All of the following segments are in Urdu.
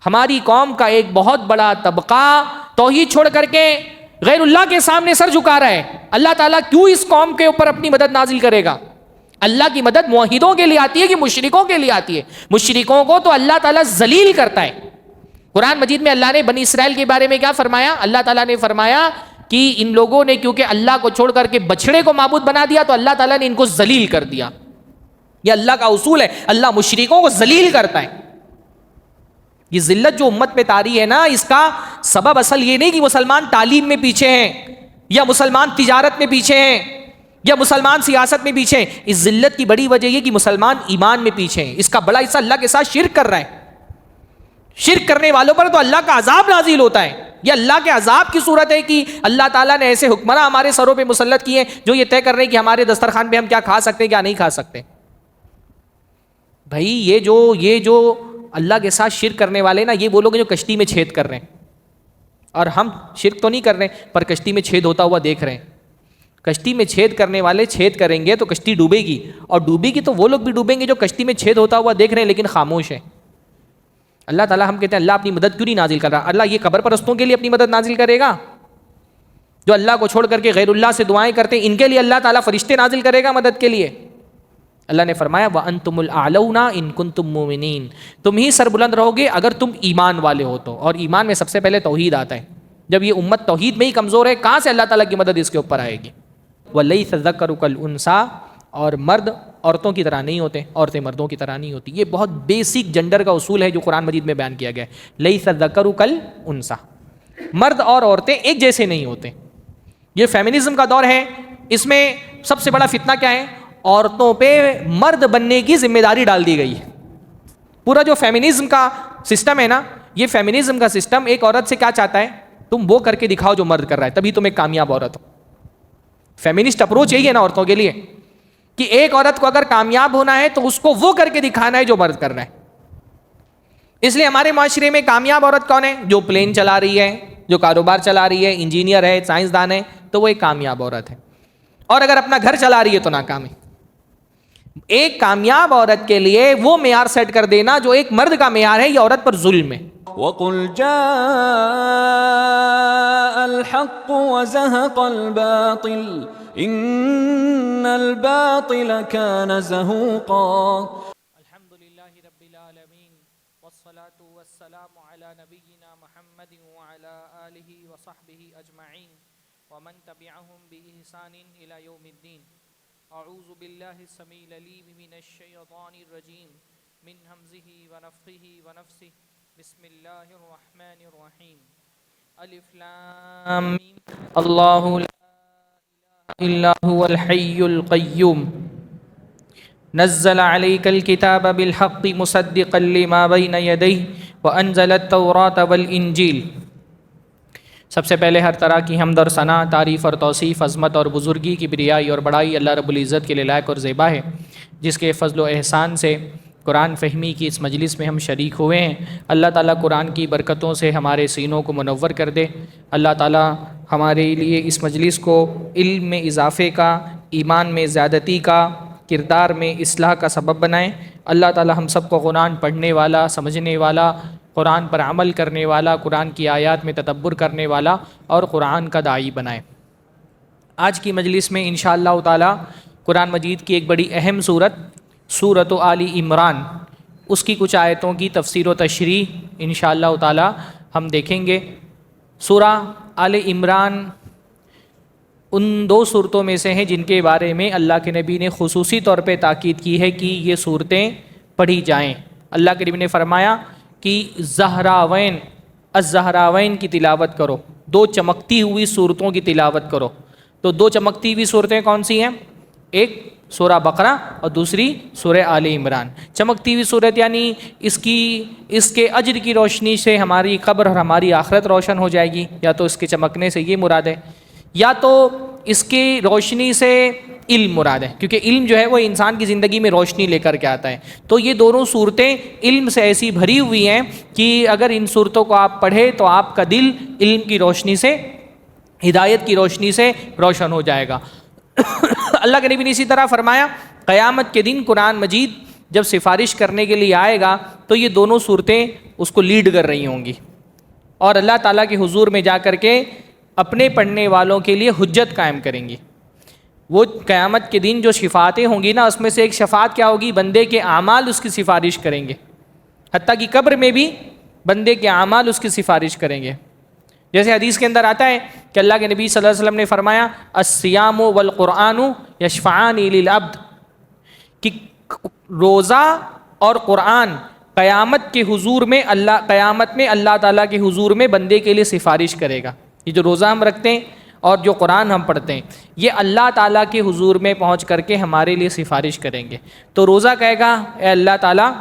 ہماری قوم کا ایک بہت بڑا طبقہ توحید چھوڑ کر کے غیر اللہ کے سامنے سر جھکا رہا ہے. اللہ تعالیٰ کیوں اس قوم کے اوپر اپنی مدد نازل کرے گا؟ اللہ کی مدد موحدوں کے لیے آتی ہے کہ مشرکوں کے لیے آتی ہے؟ مشرکوں کو تو اللہ تعالیٰ ذلیل کرتا ہے. قرآن مجید میں اللہ نے بنی اسرائیل کے بارے میں کیا فرمایا؟ اللہ تعالیٰ نے فرمایا کہ ان لوگوں نے کیونکہ اللہ کو چھوڑ کر کے بچڑے کو معبود بنا دیا تو اللہ تعالیٰ نے ان کو ذلیل کر دیا. یہ اللہ کا اصول ہے، اللہ مشرکوں کو ذلیل کرتا ہے. یہ ذلت جو امت پہ طاری ہے نا، اس کا سبب اصل یہ نہیں کہ مسلمان تعلیم میں پیچھے ہیں یا مسلمان تجارت میں پیچھے ہیں یا مسلمان سیاست میں پیچھے ہیں. اس ذلت کی بڑی وجہ یہ کہ مسلمان ایمان میں پیچھے ہیں. اس کا بڑا حصہ اللہ کے ساتھ شرک کر رہا ہے. شرک کرنے والوں پر تو اللہ کا عذاب نازل ہوتا ہے. یہ اللہ کے عذاب کی صورت ہے کہ اللہ تعالیٰ نے ایسے حکمراں ہمارے سروں پہ مسلط کیے ہیں جو یہ طے کر رہے ہیں کہ ہمارے دسترخوان پہ ہم کیا کھا سکتے ہیں کیا نہیں کھا سکتے. بھائی یہ جو اللہ کے ساتھ شرک کرنے والے نا، یہ وہ لوگ جو کشتی میں چھید کر رہے ہیں. اور ہم شرک تو نہیں کر رہے پر کشتی میں چھید ہوتا ہوا دیکھ رہے ہیں. کشتی میں چھید کرنے والے چھید کریں گے تو کشتی ڈوبے گی، اور ڈوبے گی تو وہ لوگ بھی ڈوبیں گے جو کشتی میں چھید ہوتا ہوا دیکھ رہے ہیں لیکن خاموش ہیں. اللہ تعالیٰ ہم کہتے ہیں اللہ اپنی مدد کیوں نہیں نازل کر رہا؟ اللہ یہ قبر پرستوں کے لیے اپنی مدد نازل کرے گا جو اللہ کو چھوڑ کر کے غیر اللہ سے دعائیں کرتے ہیں؟ ان کے لیے اللہ تعالیٰ فرشتے نازل کرے گا مدد کے لیے. اللہ نے فرمایا وَأَنْتُمُ الْأَعْلَوْنَ إِن كُنتُم مُؤْمِنِينَ، تم ہی سربلند رہو گے اگر تم ایمان والے ہو تو. اور ایمان میں سب سے پہلے توحید آتا ہے. جب یہ امت توحید میں ہی کمزور ہے، کہاں سے اللہ تعالیٰ کی مدد اس کے اوپر آئے گی؟ وَلَيْسَ الذَّكَرُ كَالْأُنثىٰ، اور مرد عورتوں کی طرح نہیں ہوتے، عورتیں مردوں کی طرح نہیں ہوتی. یہ بہت بیسک جنڈر کا اصول ہے جو قرآن مجید میں بیان کیا گیا ہے. لَيْسَ الذَّكَرُ كَالْأُنثىٰ، مرد اور عورتیں ایک جیسے نہیں ہوتے. یہ فیمنزم کا دور ہے، اس میں سب سے بڑا فتنہ کیا ہے؟ عورتوں پہ مرد بننے کی ذمہ داری ڈال دی گئی ہے. پورا جو فیمنزم کا سسٹم ہے نا، یہ فیمنزم کا سسٹم ایک عورت سے کیا چاہتا ہے؟ تم وہ کر کے دکھاؤ جو مرد کر رہا ہے، تبھی تم ایک کامیاب عورت ہو. فیمنسٹ اپروچ یہی ہے نا عورتوں کے لیے کہ ایک عورت کو اگر کامیاب ہونا ہے تو اس کو وہ کر کے دکھانا ہے جو مرد کر رہا ہے. اس لیے ہمارے معاشرے میں کامیاب عورت کون ہے؟ جو پلین چلا رہی ہے، جو کاروبار چلا رہی ہے، انجینئر ہے، سائنسدان ہے، تو وہ ایک کامیاب عورت ہے. اور اگر اپنا گھر چلا رہی ہے تو ناکام ہے. ایک کامیاب عورت کے لیے وہ معیار سیٹ کر دینا جو ایک مرد کا معیار ہے، یہ عورت پر ظلم ہے. وَقُلْ جَاءَ الْحَقُّ وَزَهَقَ الْبَاطِلُ إِنَّ الْبَاطِلَ كَانَ زَهُوقًا. الحمد للہ رب العالمین والصلاة والسلام علی نبینا محمد وعلی آلہ وصحبہ اجمعین ومن تبعهم بإحسان إلى يوم الدین. اعوذ باللہ السمیع العلیم من الشیطان الرجیم من ہمزہ ونفخہ ونفثہ. بسم اللہ الرحمن الرحیم. الف لام میم اللہ لا الہ الا هو الحی القیوم نزل علیک الکتاب بالحق مصدقا لما بین یدیہ وانزل التوراۃ والانجیل. سب سے پہلے ہر طرح کی حمد اور ثنا، تعریف اور توصیف، عظمت اور بزرگی، کبریائی اور بڑائی اللہ رب العزت کے لیے لائق اور زیبا ہے، جس کے فضل و احسان سے قرآن فہمی کی اس مجلس میں ہم شریک ہوئے ہیں. اللہ تعالیٰ قرآن کی برکتوں سے ہمارے سینوں کو منور کر دے. اللہ تعالیٰ ہمارے لیے اس مجلس کو علم میں اضافے کا، ایمان میں زیادتی کا، کردار میں اصلاح کا سبب بنائیں. اللہ تعالیٰ ہم سب کو قرآن پڑھنے والا، سمجھنے والا، قرآن پر عمل کرنے والا، قرآن کی آیات میں تدبر کرنے والا اور قرآن کا داعی بنائے. آج کی مجلس میں انشاءاللہ تعالیٰ قرآن مجید کی ایک بڑی اہم سورت، سورۃ آل عمران، اس کی کچھ آیتوں کی تفسیر و تشریح انشاءاللہ تعالیٰ ہم دیکھیں گے. سورہ آل عمران ان دو صورتوں میں سے ہیں جن کے بارے میں اللہ کے نبی نے خصوصی طور پہ تاکید کی ہے کہ یہ صورتیں پڑھی جائیں. اللہ کے نبی نے فرمایا کہ زہراوین، الزہراوین کی تلاوت کرو، دو چمکتی ہوئی صورتوں کی تلاوت کرو. تو دو چمکتی ہوئی صورتیں کون سی ہیں؟ ایک سورہ بقرہ اور دوسری سورہ آل عمران. چمکتی ہوئی صورت یعنی اس کے اجر کی روشنی سے ہماری قبر اور ہماری آخرت روشن ہو جائے گی، یا تو اس کے چمکنے سے یہ مراد ہے، یا تو اس کی روشنی سے علم مراد ہے، کیونکہ علم جو ہے وہ انسان کی زندگی میں روشنی لے کر کے آتا ہے. تو یہ دونوں صورتیں علم سے ایسی بھری ہوئی ہیں کہ اگر ان صورتوں کو آپ پڑھیں تو آپ کا دل علم کی روشنی سے، ہدایت کی روشنی سے روشن ہو جائے گا. اللہ کے نبی نے اسی طرح فرمایا قیامت کے دن قرآن مجید جب سفارش کرنے کے لیے آئے گا تو یہ دونوں صورتیں اس کو لیڈ کر رہی ہوں گی، اور اللہ تعالیٰ کے حضور میں جا کر کے اپنے پڑھنے والوں کے لیے حجت قائم کریں گی۔ وہ قیامت کے دن جو شفاعتیں ہوں گی نا، اس میں سے ایک شفاعت کیا ہوگی؟ بندے کے اعمال اس کی سفارش کریں گے، حتیٰ کہ قبر میں بھی بندے کے اعمال اس کی سفارش کریں گے۔ جیسے حدیث کے اندر آتا ہے کہ اللہ کے نبی صلی اللہ علیہ وسلم نے فرمایا الصیام والقرآن یشفعان للعبد، کہ روزہ اور قرآن قیامت میں اللہ تعالیٰ کے حضور میں بندے کے لیے سفارش کرے گا۔ یہ جو روزہ ہم رکھتے ہیں اور جو قرآن ہم پڑھتے ہیں، یہ اللہ تعالیٰ کے حضور میں پہنچ کر کے ہمارے لیے سفارش کریں گے۔ تو روزہ کہے گا اے اللہ تعالیٰ،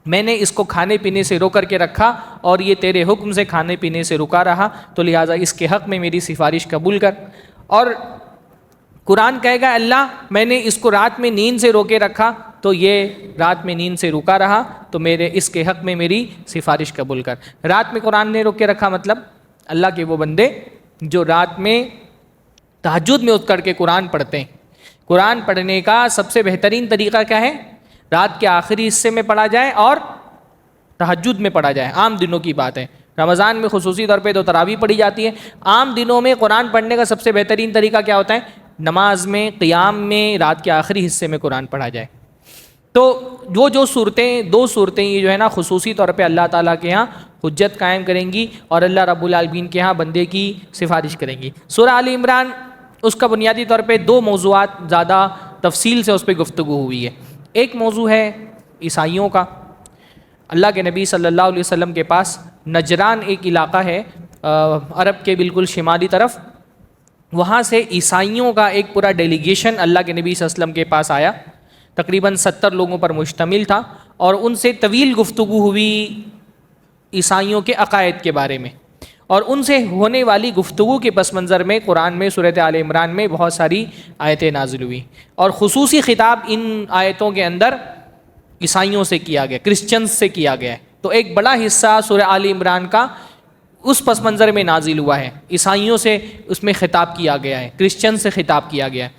میں نے اس کو کھانے پینے سے روک کر کے رکھا اور یہ تیرے حکم سے کھانے پینے سے رکا رہا، تو لہٰذا اس کے حق میں میری سفارش قبول کر۔ اور قرآن کہے گا اللہ، میں نے اس کو رات میں نیند سے روکے رکھا، تو یہ رات میں نیند سے رکا رہا، تو میرے اس کے حق میں میری سفارش قبول کر۔ رات میں قرآن نے روکے رکھا مطلب اللہ کے وہ بندے جو رات میں تہجد میں اٹھ کر کے قرآن پڑھتے ہیں۔ قرآن پڑھنے کا سب سے بہترین طریقہ کیا ہے؟ رات کے آخری حصے میں پڑھا جائے اور تہجد میں پڑھا جائے۔ عام دنوں کی بات ہے، رمضان میں خصوصی طور پہ تو تراویح پڑھی جاتی ہے۔ عام دنوں میں قرآن پڑھنے کا سب سے بہترین طریقہ کیا ہوتا ہے؟ نماز میں، قیام میں، رات کے آخری حصے میں قرآن پڑھا جائے۔ تو وہ جو دو صورتیں یہ جو ہے نا خصوصی طور پہ اللہ تعالیٰ کے ہاں حجت قائم کریں گی اور اللہ رب العالمین کے ہاں بندے کی سفارش کریں گی۔ سورہ آل عمران، اس کا بنیادی طور پہ دو موضوعات زیادہ تفصیل سے اس پہ گفتگو ہوئی ہے۔ ایک موضوع ہے عیسائیوں کا۔ اللہ کے نبی صلی اللہ علیہ وسلم کے پاس نجران ایک علاقہ ہے عرب کے بالکل شمالی طرف، وہاں سے عیسائیوں کا ایک پورا ڈیلیگیشن اللہ کے نبی صلی اللہ علیہ وسلم کے پاس آیا، تقریباً 70 لوگوں پر مشتمل تھا، اور ان سے طویل گفتگو ہوئی عیسائیوں کے عقائد کے بارے میں۔ اور ان سے ہونے والی گفتگو کے پس منظر میں قرآن میں سورۃ آل عمران میں بہت ساری آیتیں نازل ہوئی، اور خصوصی خطاب ان آیتوں کے اندر عیسائیوں سے کیا گیا، کرسچنز سے کیا گیا ہے۔ تو ایک بڑا حصہ سورہ آل عمران کا اس پس منظر میں نازل ہوا ہے، عیسائیوں سے اس میں خطاب کیا گیا ہے، کرسچن سے خطاب کیا گیا ہے۔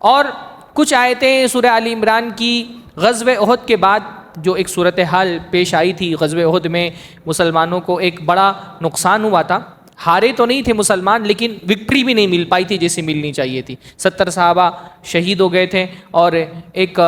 اور کچھ آیتیں سورہ آل عمران کی غزوہ احد کے بعد جو ایک صورتحال پیش آئی تھی، غزوہ احد میں مسلمانوں کو ایک بڑا نقصان ہوا تھا، ہارے تو نہیں تھے مسلمان لیکن وکٹری بھی نہیں مل پائی تھی جیسے ملنی چاہیے تھی، 70 صحابہ شہید ہو گئے تھے، اور ایک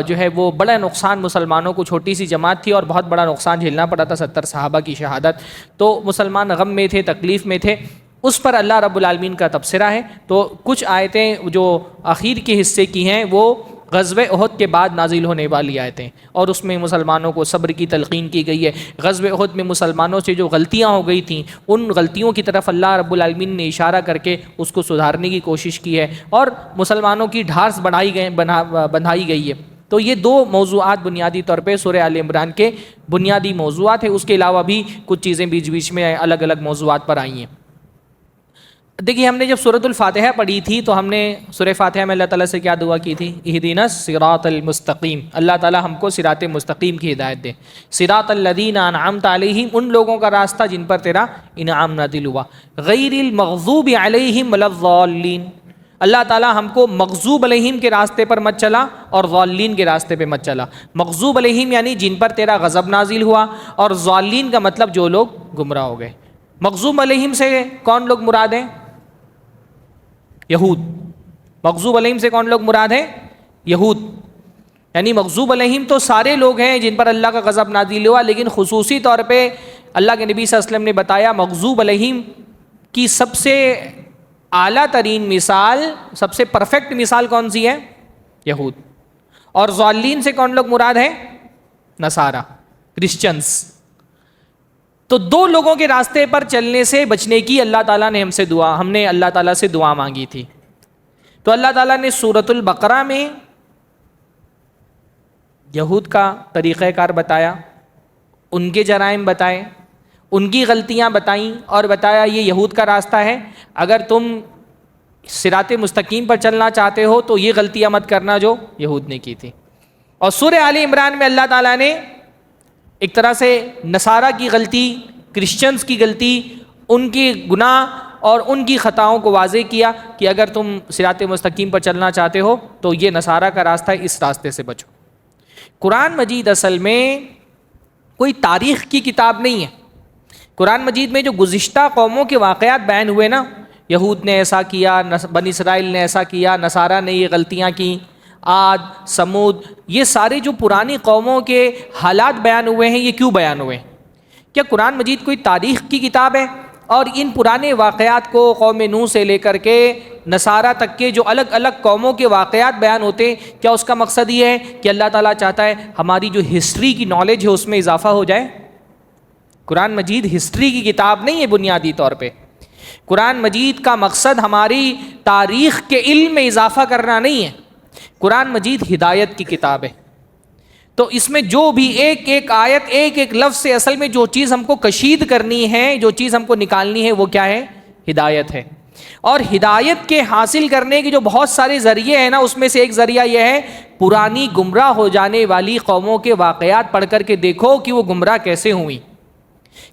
جو ہے وہ بڑا نقصان مسلمانوں کو، چھوٹی سی جماعت تھی اور بہت بڑا نقصان جھیلنا پڑا تھا، 70 صحابہ کی شہادت، تو مسلمان غم میں تھے، تکلیف میں تھے۔ اس پر اللہ رب العالمین کا تبصرہ ہے۔ تو کچھ آیتیں جو آخر کے حصے کی ہیں وہ غزوہ احد کے بعد نازل ہونے والی آیتیں، اور اس میں مسلمانوں کو صبر کی تلقین کی گئی ہے۔ غزوہ احد میں مسلمانوں سے جو غلطیاں ہو گئی تھیں، ان غلطیوں کی طرف اللہ رب العالمین نے اشارہ کر کے اس کو سدھارنے کی کوشش کی ہے، اور مسلمانوں کی ڈھارس بندھائی گئی ہے۔ تو یہ دو موضوعات بنیادی طور پہ سورہ آل عمران کے بنیادی موضوعات ہیں۔ اس کے علاوہ بھی کچھ چیزیں بیچ بیچ میں الگ الگ موضوعات پر آئی ہیں۔ دیکھیے، ہم نے جب سورۃ الفاتحہ پڑھی تھی تو ہم نے سورہ فاتحہ میں اللہ تعالیٰ سے کیا دعا کی تھی؟ اہدنا الصراط المستقیم، اللہ تعالیٰ ہم کو صراط مستقیم کی ہدایت دے۔ صراط الذین انعمت علیہم، ان لوگوں کا راستہ جن پر تیرا انعام نازل ہوا۔ غیر المغضوب علیہم ولا الضالین، اللہ تعالیٰ ہم کو مغضوب علیہم کے راستے پر مت چلا اور ضالین کے راستے پہ مت چلا۔ مغضوب علیہم یعنی جن پر تیرا غضب نازل ہوا، اور ضالین کا مطلب جو لوگ گمراہ ہو گئے۔ مغضوب علیہم سے کون لوگ مراد ہیں؟ یہود۔ مغضوب علیہم سے کون لوگ مراد ہیں؟ یہود۔ یعنی مغضوب علیہم تو سارے لوگ ہیں جن پر اللہ کا غضب نازل ہوا، لیکن خصوصی طور پہ اللہ کے نبی صلی اللہ علیہ وسلم نے بتایا مغضوب علیہم کی سب سے اعلیٰ ترین مثال، سب سے پرفیکٹ مثال کون سی ہے؟ یہود۔ اور ضالین سے کون لوگ مراد ہیں؟ نصارہ، کرسچنز۔ تو دو لوگوں کے راستے پر چلنے سے بچنے کی اللہ تعالیٰ نے ہم نے اللہ تعالیٰ سے دعا مانگی تھی۔ تو اللہ تعالیٰ نے سورۃ البقرہ میں یہود کا طریقہ کار بتایا، ان کے جرائم بتائے، ان کی غلطیاں بتائیں، اور بتایا یہ یہود کا راستہ ہے، اگر تم صراط مستقیم پر چلنا چاہتے ہو تو یہ غلطیاں مت کرنا جو یہود نے کی تھی۔ اور سورہ آل عمران میں اللہ تعالیٰ نے ایک طرح سے نصارہ کی غلطی، کرسچنز کی غلطی، ان کی گناہ اور ان کی خطاؤں کو واضح کیا کہ اگر تم صراط مستقیم پر چلنا چاہتے ہو تو یہ نصارہ کا راستہ ہے، اس راستے سے بچو۔ قرآن مجید اصل میں کوئی تاریخ کی کتاب نہیں ہے. قرآن مجید میں جو گزشتہ قوموں کے واقعات بیان ہوئے نا، یہود نے ایسا کیا، بنی اسرائیل نے ایسا کیا، نصارہ نے یہ غلطیاں کی، عاد، سمود، یہ سارے جو پرانی قوموں کے حالات بیان ہوئے ہیں، یہ کیوں بیان ہوئے ہیں؟ کیا قرآن مجید کوئی تاریخ کی کتاب ہے؟ اور ان پرانے واقعات کو قوم نوح سے لے کر کے نصارہ تک کے جو الگ الگ قوموں کے واقعات بیان ہوتے ہیں، کیا اس کا مقصد یہ ہے کہ اللہ تعالیٰ چاہتا ہے ہماری جو ہسٹری کی نالج ہے اس میں اضافہ ہو جائے؟ قرآن مجید ہسٹری کی کتاب نہیں ہے بنیادی طور پہ. قرآن مجید کا مقصد ہماری تاریخ کے علم میں اضافہ کرنا نہیں ہے. قرآن مجید ہدایت کی کتاب ہے. تو اس میں جو بھی ایک ایک آیت، ایک ایک لفظ سے اصل میں جو چیز ہم کو کشید کرنی ہے، جو چیز ہم کو نکالنی ہے، وہ کیا ہے؟ ہدایت ہے. اور ہدایت کے حاصل کرنے کے جو بہت سارے ذریعے ہیں نا، اس میں سے ایک ذریعہ یہ ہے پرانی گمراہ ہو جانے والی قوموں کے واقعات پڑھ کر کے دیکھو کہ وہ گمراہ کیسے ہوئیں،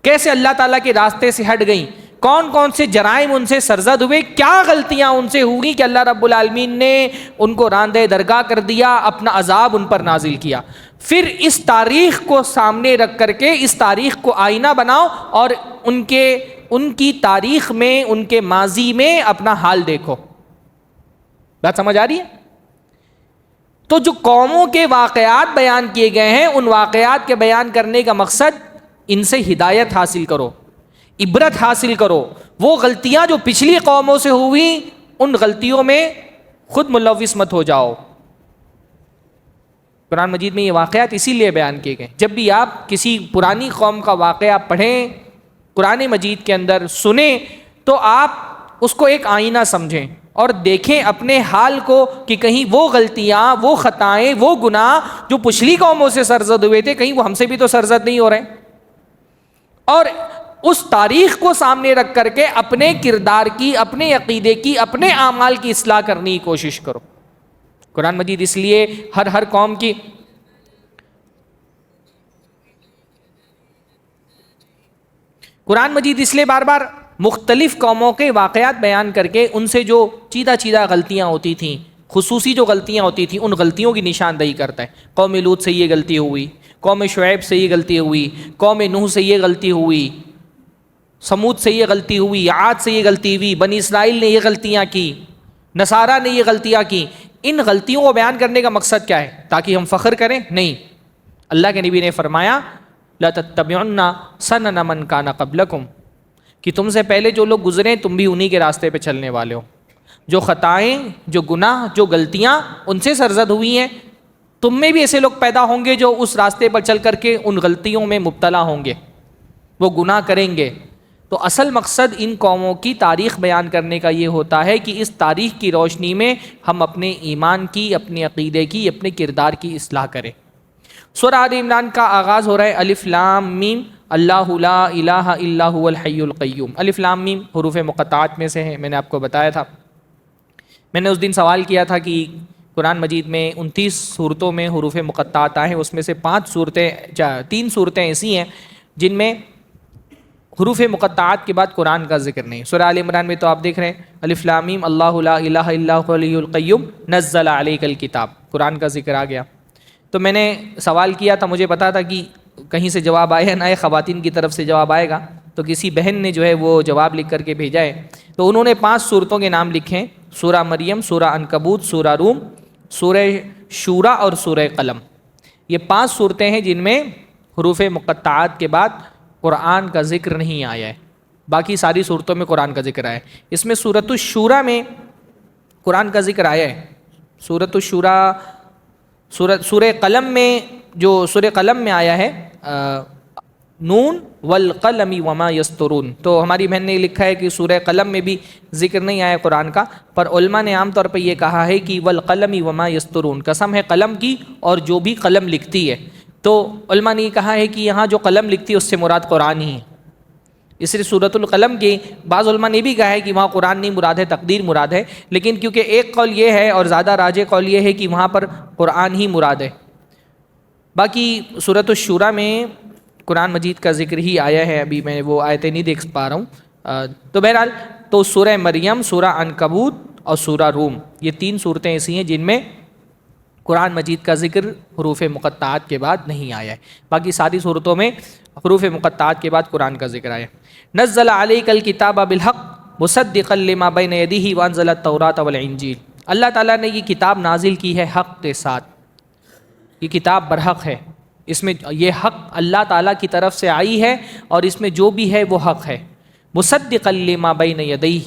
کیسے اللہ تعالیٰ کے راستے سے ہٹ گئیں، کون کون سے جرائم ان سے سرزد ہوئے، کیا غلطیاں ان سے ہوئیں کہ اللہ رب العالمین نے ان کو راندہ درگاہ کر دیا، اپنا عذاب ان پر نازل کیا. پھر اس تاریخ کو سامنے رکھ کر کے اس تاریخ کو آئینہ بناؤ اور ان کی تاریخ میں، ان کے ماضی میں اپنا حال دیکھو. بات سمجھ آ رہی ہے؟ تو جو قوموں کے واقعات بیان کیے گئے ہیں، ان واقعات کے بیان کرنے کا مقصد ان سے ہدایت حاصل کرو، عبرت حاصل کرو. وہ غلطیاں جو پچھلی قوموں سے ہوئی، ان غلطیوں میں خود ملوث مت ہو جاؤ. قرآن مجید میں یہ واقعات اسی لیے بیان کیے گئے. جب بھی آپ کسی پرانی قوم کا واقعہ پڑھیں، قرآن مجید کے اندر سنیں، تو آپ اس کو ایک آئینہ سمجھیں اور دیکھیں اپنے حال کو کہ کہیں وہ غلطیاں، وہ خطائیں، وہ گناہ جو پچھلی قوموں سے سرزد ہوئے تھے، کہیں وہ ہم سے بھی تو سرزد نہیں ہو رہے. اور اس تاریخ کو سامنے رکھ کر کے اپنے کردار کی، اپنے عقیدے کی، اپنے اعمال کی اصلاح کرنے کی کوشش کرو. قرآن مجید اس لیے ہر قوم کی قرآن مجید اس لیے بار بار مختلف قوموں کے واقعات بیان کر کے ان سے جو چیدہ غلطیاں ہوتی تھیں، خصوصی جو غلطیاں ہوتی تھیں، ان غلطیوں کی نشاندہی کرتا ہے. قوم لوط سے یہ غلطی ہوئی، قوم شعیب سے یہ غلطی ہوئی، قوم نوح سے یہ غلطی ہوئی، سمود سے یہ غلطی ہوئی، عاد سے یہ غلطی ہوئی، بنی اسرائیل نے یہ غلطیاں کی، نصارہ نے یہ غلطیاں کی. ان غلطیوں کو بیان کرنے کا مقصد کیا ہے؟ تاکہ ہم فخر کریں؟ نہیں. اللہ کے نبی نے فرمایا لا تتبعن سنن من کان قبلکم، کہ تم سے پہلے جو لوگ گزرے تم بھی انہی کے راستے پہ چلنے والے ہو. جو خطائیں، جو گناہ، جو غلطیاں ان سے سرزد ہوئی ہیں، تم میں بھی ایسے لوگ پیدا ہوں گے جو اس راستے پر چل کر کے ان غلطیوں میں مبتلا ہوں گے، وہ گناہ کریں گے. تو اصل مقصد ان قوموں کی تاریخ بیان کرنے کا یہ ہوتا ہے کہ اس تاریخ کی روشنی میں ہم اپنے ایمان کی، اپنے عقیدے کی، اپنے کردار کی اصلاح کریں. سورہ آل عمران کا آغاز ہو رہا ہے الف لام میم اللہ لا الہ الا هو الحی القیوم. الف لام میم حروف مقطعات میں سے ہے، میں نے آپ کو بتایا تھا. میں نے اس دن سوال کیا تھا کہ قرآن مجید میں 29 صورتوں میں حروف مقطعات آئے ہیں، اس میں سے 3 صورتیں ایسی ہیں جن میں حروف مقطعات کے بعد قرآن کا ذکر نہیں. سورہ آل عمران میں تو آپ دیکھ رہے ہیں الف لام میم اللہ لا الہ الا هو الحی القیوم نزل علیک الکتاب، قرآن کا ذکر آ گیا. تو میں نے سوال کیا تھا، مجھے پتا تھا کہ کہیں سے جواب آئے نہ آئے، خواتین کی طرف سے جواب آئے گا، تو کسی بہن نے جو ہے وہ جواب لکھ کر کے بھیجا ہے. تو انہوں نے 5 صورتوں کے نام لکھے ہیں: سورہ مریم، سورہ عنکبوت، سورہ روم، سورہ شورا اور سورہ قلم. یہ 5 صورتیں ہیں جن میں حروف مقطعات کے بعد قرآن کا ذکر نہیں آیا ہے. باقی ساری صورتوں میں قرآن کا ذکر آیا ہے. اس میں سورۃ الشورى میں قرآن کا ذکر آیا ہے. سورۃ الشورى سورہ قلم میں جو سورہ قلم میں آیا ہے نون والقلم وما یسطرون، تو ہماری بہن نے لکھا ہے کہ سورہ قلم میں بھی ذکر نہیں آیا قرآن کا، پر علماء نے عام طور پہ یہ کہا ہے کہ والقلم وما یسطرون، قسم ہے قلم کی اور جو بھی قلم لکھتی ہے. تو علماء نے یہ کہا ہے کہ یہاں جو قلم لکھتی ہے اس سے مراد قرآن ہی ہے. اس لیے سورۃ القلم کے بعض علماء نے بھی کہا ہے کہ وہاں قرآن نہیں مراد ہے، تقدیر مراد ہے، لیکن کیونکہ ایک قول یہ ہے اور زیادہ راجح قول یہ ہے کہ وہاں پر قرآن ہی مراد ہے. باقی سورۃ الشورى میں قرآن مجید کا ذکر ہی آیا ہے. ابھی میں وہ آیتیں نہیں دیکھ پا رہا ہوں. تو بہرحال تو سورہ مریم، سورہ عنکبوت اور سورہ روم، یہ 3 صورتیں ایسی ہیں جن میں قرآن مجید کا ذکر حروف مقطعات کے بعد نہیں آیا ہے، باقی ساری صورتوں میں حروف مقطعات کے بعد قرآن کا ذکر آیا۔ نزل علیک الکتاب بالحق مصدقا لما بین یدیہ وانزل التوراۃ والانجیل، اللہ تعالیٰ نے یہ کتاب نازل کی ہے حق کے ساتھ، یہ کتاب برحق ہے، اس میں یہ حق اللہ تعالیٰ کی طرف سے آئی ہے اور اس میں جو بھی ہے وہ حق ہے۔ مصدقا لما بین یدیہ،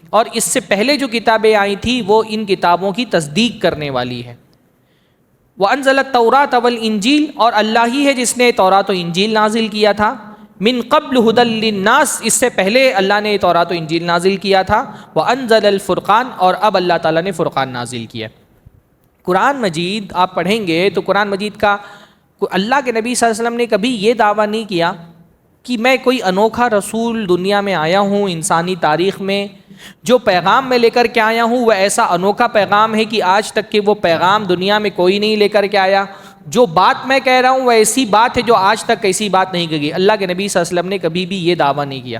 اور اس سے پہلے جو کتابیں آئی تھیں وہ ان کتابوں کی تصدیق کرنے والی ہے۔ وَأَنزَلَ التَّوْرَاةَ وَالْإِنجِيلَ، اور اللہ ہی ہے جس نے تورات و انجیل نازل کیا تھا۔ من قبل هدى للناس، اس سے پہلے اللہ نے تورات و انجیل نازل کیا تھا۔ وَأَنزَلَ الْفُرْقَانَ، اور اب اللہ تعالیٰ نے فرقان نازل کیا۔ قرآن مجید آپ پڑھیں گے تو قرآن مجید کا اللہ کے نبی صلی اللہ علیہ وسلم نے کبھی یہ دعویٰ نہیں کیا کہ میں کوئی انوکھا رسول دنیا میں آیا ہوں انسانی تاریخ میں، جو پیغام میں لے کر کے آیا ہوں وہ ایسا انوکھا پیغام ہے کہ آج تک کہ وہ پیغام دنیا میں کوئی نہیں لے کر کے آیا، جو بات میں کہہ رہا ہوں وہ ایسی بات ہے جو آج تک ایسی بات نہیں کہی۔ اللہ کے نبی صلی اللہ علیہ وسلم نے کبھی بھی یہ دعویٰ نہیں کیا۔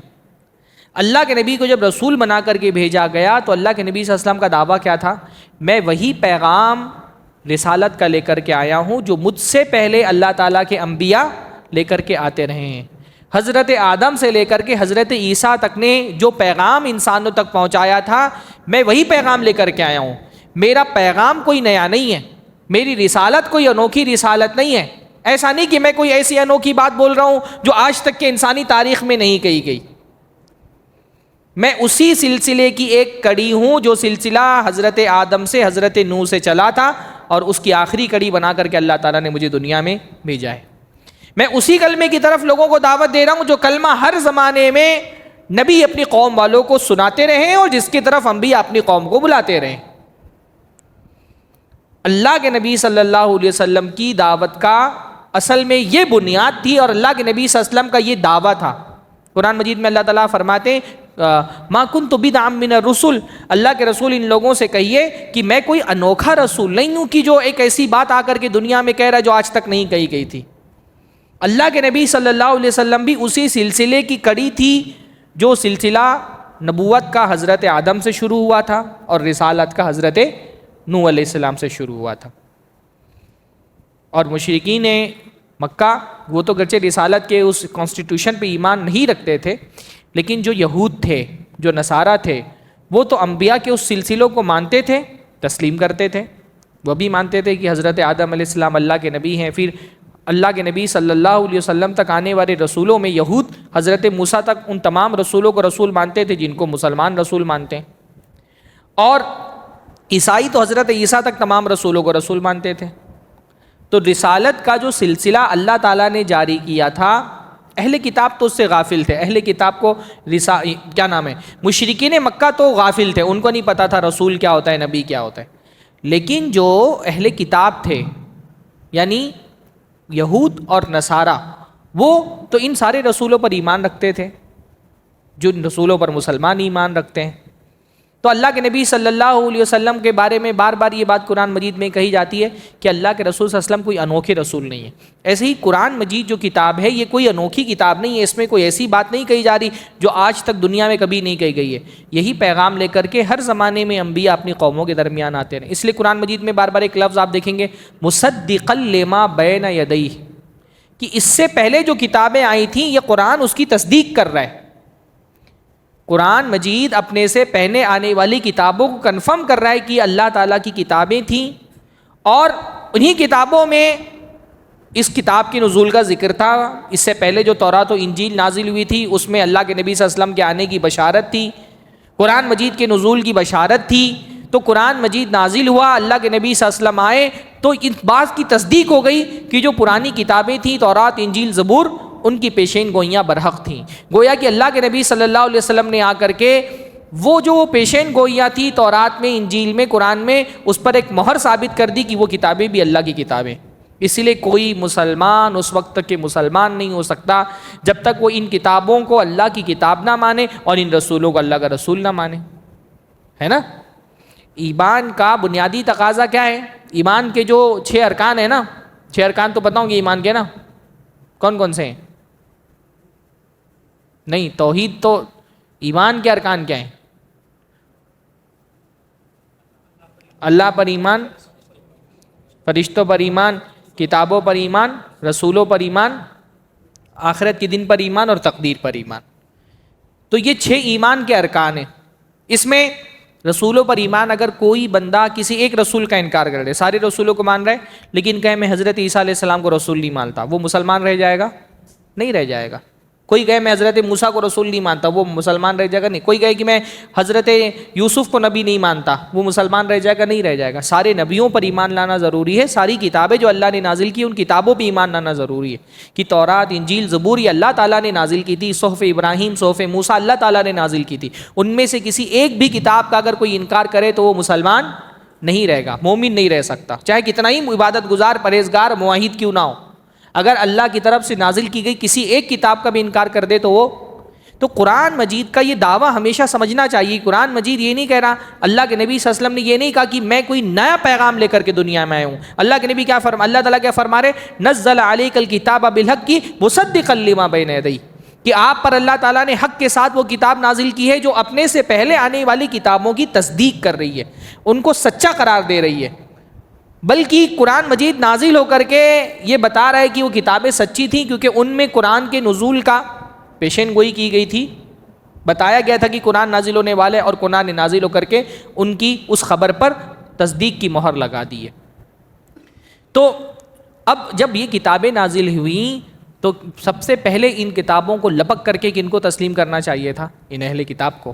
اللہ کے نبی کو جب رسول بنا کر کے بھیجا گیا تو اللہ کے نبی صلی اللہ علیہ وسلم کا دعویٰ کیا تھا؟ میں وہی پیغام رسالت کا لے کر کے آیا ہوں جو مجھ سے پہلے اللہ تعالیٰ کے انبیاء لے کر کے آتے رہے ہیں۔ حضرت آدم سے لے کر کے حضرت عیسیٰ تک نے جو پیغام انسانوں تک پہنچایا تھا میں وہی پیغام لے کر کے آیا ہوں۔ میرا پیغام کوئی نیا نہیں ہے، میری رسالت کوئی انوکھی رسالت نہیں ہے۔ ایسا نہیں کہ میں کوئی ایسی انوکھی بات بول رہا ہوں جو آج تک کے انسانی تاریخ میں نہیں کہی گئی۔ میں اسی سلسلے کی ایک کڑی ہوں جو سلسلہ حضرت آدم سے حضرت نوح سے چلا تھا اور اس کی آخری کڑی بنا کر کے اللہ تعالیٰ نے مجھے دنیا میں بھیجا ہے۔ میں اسی کلمے کی طرف لوگوں کو دعوت دے رہا ہوں جو کلمہ ہر زمانے میں نبی اپنی قوم والوں کو سناتے رہے اور جس کی طرف انبیاء اپنی قوم کو بلاتے رہے۔ اللہ کے نبی صلی اللہ علیہ وسلم کی دعوت کا اصل میں یہ بنیاد تھی اور اللہ کے نبی صلی اللہ علیہ وسلم کا یہ دعویٰ تھا۔ قرآن مجید میں اللہ تعالیٰ فرماتے ہیں ما کنت بدعا من الرسل، اللہ کے رسول ان لوگوں سے کہیے کہ میں کوئی انوکھا رسول نہیں ہوں کہ جو ایک ایسی بات آ کر کے دنیا میں کہہ رہا جو آج تک نہیں کہی گئی تھی۔ اللہ کے نبی صلی اللہ علیہ وسلم بھی اسی سلسلے کی کڑی تھی جو سلسلہ نبوت کا حضرت آدم سے شروع ہوا تھا اور رسالت کا حضرت نوح علیہ السلام سے شروع ہوا تھا۔ اور مشرکین مکہ وہ تو گرچہ رسالت کے اس کانسٹیٹیوشن پہ ایمان نہیں رکھتے تھے، لیکن جو یہود تھے، جو نصارہ تھے، وہ تو انبیاء کے اس سلسلوں کو مانتے تھے، تسلیم کرتے تھے۔ وہ بھی مانتے تھے کہ حضرت آدم علیہ السلام اللہ کے نبی ہیں۔ پھر اللہ کے نبی صلی اللہ علیہ وسلم تک آنے والے رسولوں میں یہود حضرت موسیٰ تک ان تمام رسولوں کو رسول مانتے تھے جن کو مسلمان رسول مانتے ہیں، اور عیسائی تو حضرت عیسیٰ تک تمام رسولوں کو رسول مانتے تھے۔ تو رسالت کا جو سلسلہ اللہ تعالیٰ نے جاری کیا تھا، اہل کتاب تو اس سے غافل تھے۔ اہل کتاب کو مشرکین مکہ تو غافل تھے، ان کو نہیں پتا تھا رسول کیا ہوتا ہے، نبی کیا ہوتا ہے۔ لیکن جو اہل کتاب تھے یعنی یہود اور نصارہ، وہ تو ان سارے رسولوں پر ایمان رکھتے تھے جو ان رسولوں پر مسلمان ایمان رکھتے ہیں۔ تو اللہ کے نبی صلی اللہ علیہ وسلم کے بارے میں بار بار یہ بات قرآن مجید میں کہی جاتی ہے کہ اللہ کے رسول صلی اللہ علیہ وسلم کوئی انوکھے رسول نہیں ہے۔ ایسے ہی قرآن مجید جو کتاب ہے یہ کوئی انوکھی کتاب نہیں ہے، اس میں کوئی ایسی بات نہیں کہی جا رہی جو آج تک دنیا میں کبھی نہیں کہی گئی ہے۔ یہی پیغام لے کر کے ہر زمانے میں انبیاء اپنی قوموں کے درمیان آتے رہے۔ اس لیے قرآن مجید میں بار بار ایک لفظ آپ دیکھیں گے مصدقا لما بین یدیہ، کہ اس سے پہلے جو کتابیں آئی تھیں یہ قرآن اس کی تصدیق کر رہا ہے۔ قرآن مجید اپنے سے پہلے آنے والی کتابوں کو کنفرم کر رہا ہے کہ اللہ تعالیٰ کی کتابیں تھیں، اور انہی کتابوں میں اس کتاب کی نزول کا ذکر تھا۔ اس سے پہلے جو تورات و انجیل نازل ہوئی تھی اس میں اللہ کے نبی صلی اللہ علیہ وسلم کے آنے کی بشارت تھی، قرآن مجید کے نزول کی بشارت تھی۔ تو قرآن مجید نازل ہوا، اللہ کے نبی صلی اللہ علیہ وسلم آئے تو اس بات کی تصدیق ہو گئی کہ جو پرانی کتابیں تھیں تورات، انجیل، زبور، ان کی پیشین گوئیاں برحق تھیں۔ گویا کہ اللہ کے نبی صلی اللہ علیہ وسلم نے آ کر کے وہ جو پیشین گوئیاں تھیں تورات میں، انجیل میں، قرآن میں، اس پر ایک مہر ثابت کر دی کہ وہ کتابیں بھی اللہ کی کتابیں۔ اسی لیے کوئی مسلمان اس وقت تک کہ مسلمان نہیں ہو سکتا جب تک وہ ان کتابوں کو اللہ کی کتاب نہ مانے اور ان رسولوں کو اللہ کا رسول نہ مانے، ہے نا۔ ایمان کا بنیادی تقاضا کیا ہے؟ ایمان کے جو 6 ارکان ہیں نا، 6 ارکان تو پتہ ہوں گے ایمان کے نا، کون کون سے ہیں؟ نہیں، توحید تو ایمان کے ارکان کیا ہیں؟ اللہ پر ایمان، فرشتوں پر ایمان، کتابوں پر ایمان، رسولوں پر ایمان، آخرت کے دن پر ایمان اور تقدیر پر ایمان. تو یہ 6 ایمان کے ارکان ہیں. اس میں رسولوں پر ایمان، اگر کوئی بندہ کسی ایک رسول کا انکار کر دے، سارے رسولوں کو مان رہا ہے لیکن کہے میں حضرت عیسیٰ علیہ السلام کو رسول نہیں مانتا، وہ مسلمان رہ جائے گا؟ نہیں رہ جائے گا. کوئی کہے میں حضرت موسیٰ کو رسول نہیں مانتا، وہ مسلمان رہ جائے گا؟ نہیں. کوئی کہے کہ میں حضرت یوسف کو نبی نہیں مانتا، وہ مسلمان رہ جائے گا؟ نہیں رہ جائے گا. سارے نبیوں پر ایمان لانا ضروری ہے. ساری کتابیں جو اللہ نے نازل کی ان کتابوں پہ ایمان لانا ضروری ہے کہ تورات، انجیل، زبور یہ اللہ تعالیٰ نے نازل کی تھی. صحف ابراہیم، صحف موسیٰ اللہ تعالیٰ نے نازل کی تھی. ان میں سے کسی ایک بھی کتاب کا اگر کوئی انکار کرے تو وہ مسلمان نہیں رہے گا، مومن نہیں رہ سکتا، چاہے کتنا ہی عبادت گزار، پرہیزگار، موحد کیوں نہ ہو. اگر اللہ کی طرف سے نازل کی گئی کسی ایک کتاب کا بھی انکار کر دے تو قرآن مجید کا یہ دعویٰ ہمیشہ سمجھنا چاہیے. قرآن مجید یہ نہیں کہہ رہا، اللہ کے نبی صلی اللہ علیہ وسلم نے یہ نہیں کہا کہ میں کوئی نیا پیغام لے کر کے دنیا میں آیا ہوں. اللہ کے نبی کیا اللہ تعالیٰ کیا فرما رہے؟ نزل علیک الکتاب بالحق مصدقا لما بین یدیہ، کہ آپ پر اللہ تعالیٰ نے حق کے ساتھ وہ کتاب نازل کی ہے جو اپنے سے پہلے آنے والی کتابوں کی تصدیق کر رہی ہے، ان کو سچا قرار دے رہی ہے. بلکہ قرآن مجید نازل ہو کر کے یہ بتا رہا ہے کہ وہ کتابیں سچی تھیں کیونکہ ان میں قرآن کے نزول کا پیشین گوئی کی گئی تھی. بتایا گیا تھا کہ قرآن نازل ہونے والے اور قرآن نازل ہو کر کے ان کی اس خبر پر تصدیق کی مہر لگا دی ہے. تو اب جب یہ کتابیں نازل ہوئیں تو سب سے پہلے ان کتابوں کو لپک کر کے کن کو تسلیم کرنا چاہیے تھا؟ ان اہل کتاب کو.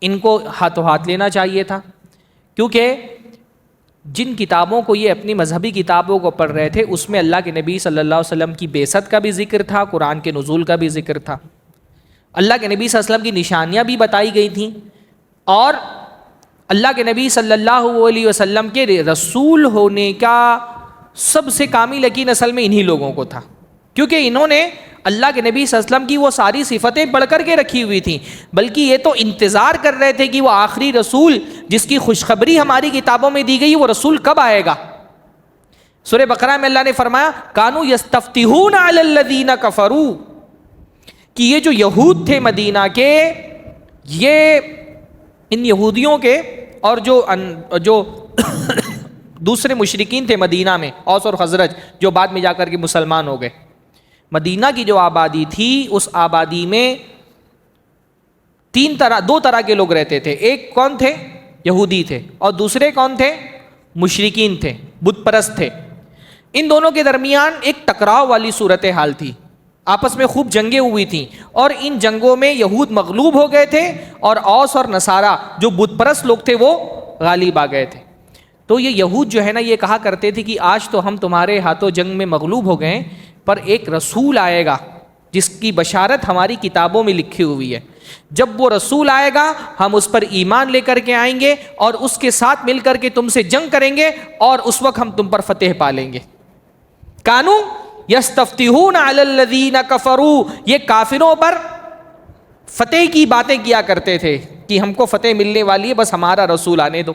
ان کو ہاتھوں ہاتھ لینا چاہیے تھا، کیونکہ جن کتابوں کو یہ اپنی مذہبی کتابوں کو پڑھ رہے تھے اس میں اللہ کے نبی صلی اللہ علیہ وسلم کی بعثت کا بھی ذکر تھا، قرآن کے نزول کا بھی ذکر تھا، اللہ کے نبی صلی اللہ علیہ وسلم کی نشانیاں بھی بتائی گئی تھیں، اور اللہ کے نبی صلی اللہ علیہ وسلم کے رسول ہونے کا سب سے کامل یقین اصل میں انہی لوگوں کو تھا، کیونکہ انہوں نے اللہ کے نبی صلی اللہ علیہ وسلم کی وہ ساری صفتیں پڑھ کر کے رکھی ہوئی تھیں، بلکہ یہ تو انتظار کر رہے تھے کہ وہ آخری رسول جس کی خوشخبری ہماری کتابوں میں دی گئی وہ رسول کب آئے گا. سورہ بقرہ میں اللہ نے فرمایا کانوا یستفتحون علی الذین کفروا، کہ یہ جو یہود تھے مدینہ کے، یہ ان یہودیوں کے اور جو دوسرے مشرکین تھے مدینہ میں، اوس اور خزرج، جو بعد میں جا کر کے مسلمان ہو گئے. مدینہ کی جو آبادی تھی اس آبادی میں دو طرح کے لوگ رہتے تھے. ایک کون تھے؟ یہودی تھے، اور دوسرے کون تھے؟ مشرکین تھے، بت پرست تھے. ان دونوں کے درمیان ایک ٹکراؤ والی صورتحال تھی، آپس میں خوب جنگیں ہوئی تھیں، اور ان جنگوں میں یہود مغلوب ہو گئے تھے اور اوس اور نصارہ جو بت پرست لوگ تھے وہ غالب آ گئے تھے. تو یہ یہود جو ہے نا یہ کہا کرتے تھے کہ آج تو ہم تمہارے ہاتھوں جنگ میں مغلوب ہو گئے، پر ایک رسول آئے گا جس کی بشارت ہماری کتابوں میں لکھی ہوئی ہے. جب وہ رسول آئے گا ہم اس پر ایمان لے کر کے آئیں گے اور اس کے ساتھ مل کر کے تم سے جنگ کریں گے، اور اس وقت ہم تم پر فتح پا لیں گے. کانوا یستفتحون علی الذین کفروا، یہ کافروں پر فتح کی باتیں کیا کرتے تھے کہ ہم کو فتح ملنے والی ہے، بس ہمارا رسول آنے دو.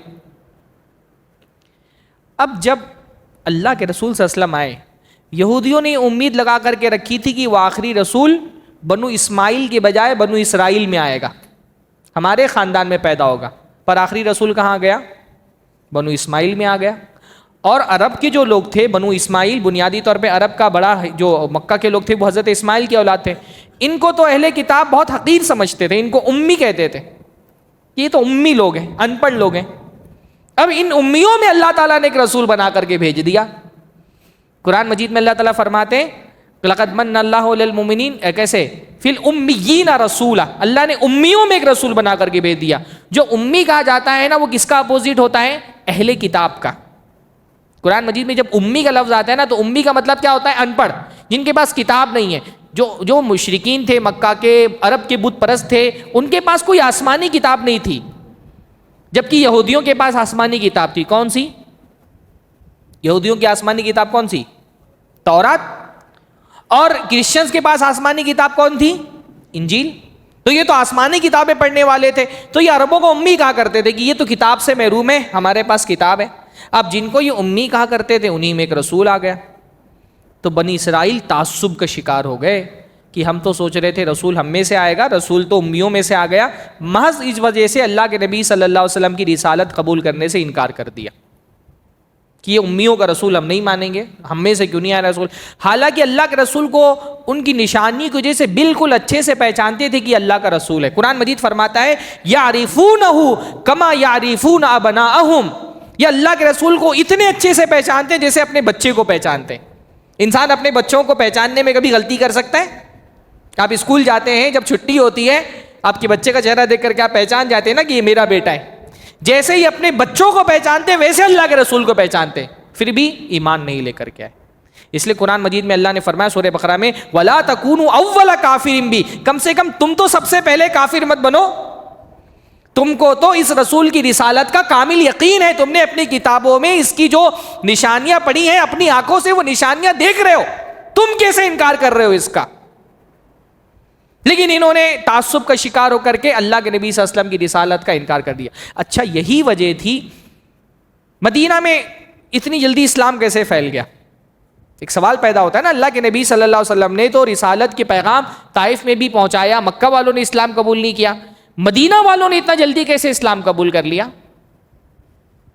اب جب اللہ کے رسول صلی اللہ علیہ وسلم آئے، یہودیوں نے امید لگا کر کے رکھی تھی کہ وہ آخری رسول بنو اسماعیل کے بجائے بنو اسرائیل میں آئے گا، ہمارے خاندان میں پیدا ہوگا. پر آخری رسول کہاں گیا؟ بنو اسماعیل میں آ گیا. اور عرب کے جو لوگ تھے بنو اسماعیل، بنیادی طور پہ عرب کا بڑا جو مکہ کے لوگ تھے وہ حضرت اسماعیل کی اولاد تھے. ان کو تو اہل کتاب بہت حقیر سمجھتے تھے، ان کو امی کہتے تھے، یہ تو امی لوگ ہیں، ان پڑھ لوگ ہیں. اب ان امیوں میں اللہ تعالیٰ نے ایک رسول بنا کر کے بھیج دیا. قرآن مجید میں اللہ تعالیٰ فرماتے ہیں لقد من اللہ علی المؤمنین، کیسے؟ فی الامیین رسولا، اللہ نے امیوں میں ایک رسول بنا کر کے بھیج دیا. جو امی کہا جاتا ہے نا وہ کس کا اپوزٹ ہوتا ہے؟ اہل کتاب کا. قرآن مجید میں جب امی کا لفظ آتا ہے نا تو امی کا مطلب کیا ہوتا ہے؟ ان پڑھ، جن کے پاس کتاب نہیں ہے. جو مشرکین تھے مکہ کے، عرب کے بت پرست تھے، ان کے پاس کوئی آسمانی کتاب نہیں تھی، جبکہ یہودیوں کے پاس آسمانی کتاب تھی. کون سی؟ یہودیوں کی آسمانی کتاب کون سی؟ تورات. اور کرسچنز کے پاس آسمانی کتاب کون تھی؟ انجیل. تو یہ تو آسمانی کتابیں پڑھنے والے تھے، تو یہ عربوں کو امی کہا کرتے تھے کہ یہ تو کتاب سے محروم ہے، ہمارے پاس کتاب ہے. اب جن کو یہ امی کہا کرتے تھے انہی میں ایک رسول آ گیا. تو بنی اسرائیل تعصب کا شکار ہو گئے کہ ہم تو سوچ رہے تھے رسول ہم میں سے آئے گا، رسول تو امیوں میں سے آ گیا. محض اس وجہ سے اللہ کے نبی صلی اللہ علیہ وسلم کی رسالت قبول کرنے سے انکار کر دیا. کہ یہ امیوں کا رسول ہم نہیں مانیں گے, ہم میں سے کیوں نہیں آیا رسول. حالانکہ اللہ کے رسول کو ان کی نشانی کی وجہ سے بالکل اچھے سے پہچانتے تھے کہ اللہ کا رسول ہے. قرآن مجید فرماتا ہے یعرفونہ کما یعرفون ابناءہم, یہ اللہ کے رسول کو اتنے اچھے سے پہچانتے ہیں جیسے اپنے بچے کو پہچانتے ہیں. انسان اپنے بچوں کو پہچاننے میں کبھی غلطی کر سکتا ہے؟ آپ اسکول جاتے ہیں, جب چھٹی ہوتی ہے آپ کے بچے کا چہرہ دیکھ کر کے آپ پہچان جاتے ہیں نا کہ یہ میرا بیٹا ہے. جیسے ہی اپنے بچوں کو پہچانتے ویسے اللہ کے رسول کو پہچانتے, پھر بھی ایمان نہیں لے کر کے آئے. اس لیے قرآن مجید میں اللہ نے فرمایا سورہ بقرہ میں وَلَا تَكُونُوا أَوَّلَ كَافِرٍ بِهِ, کم سے کم تم تو سب سے پہلے کافر مت بنو. تم کو تو اس رسول کی رسالت کا کامل یقین ہے, تم نے اپنی کتابوں میں اس کی جو نشانیاں پڑھی ہیں اپنی آنکھوں سے وہ نشانیاں دیکھ رہے ہو, تم کیسے انکار کر رہے ہو اس کا؟ لیکن انہوں نے تعصب کا شکار ہو کر کے اللہ کے نبی صلی اللہ علیہ وسلم کی رسالت کا انکار کر دیا. اچھا یہی وجہ تھی مدینہ میں اتنی جلدی اسلام کیسے پھیل گیا؟ ایک سوال پیدا ہوتا ہے نا. اللہ کے نبی صلی اللہ علیہ وسلم نے تو رسالت کے پیغام طائف میں بھی پہنچایا, مکہ والوں نے اسلام قبول نہیں کیا, مدینہ والوں نے اتنا جلدی کیسے اسلام قبول کر لیا؟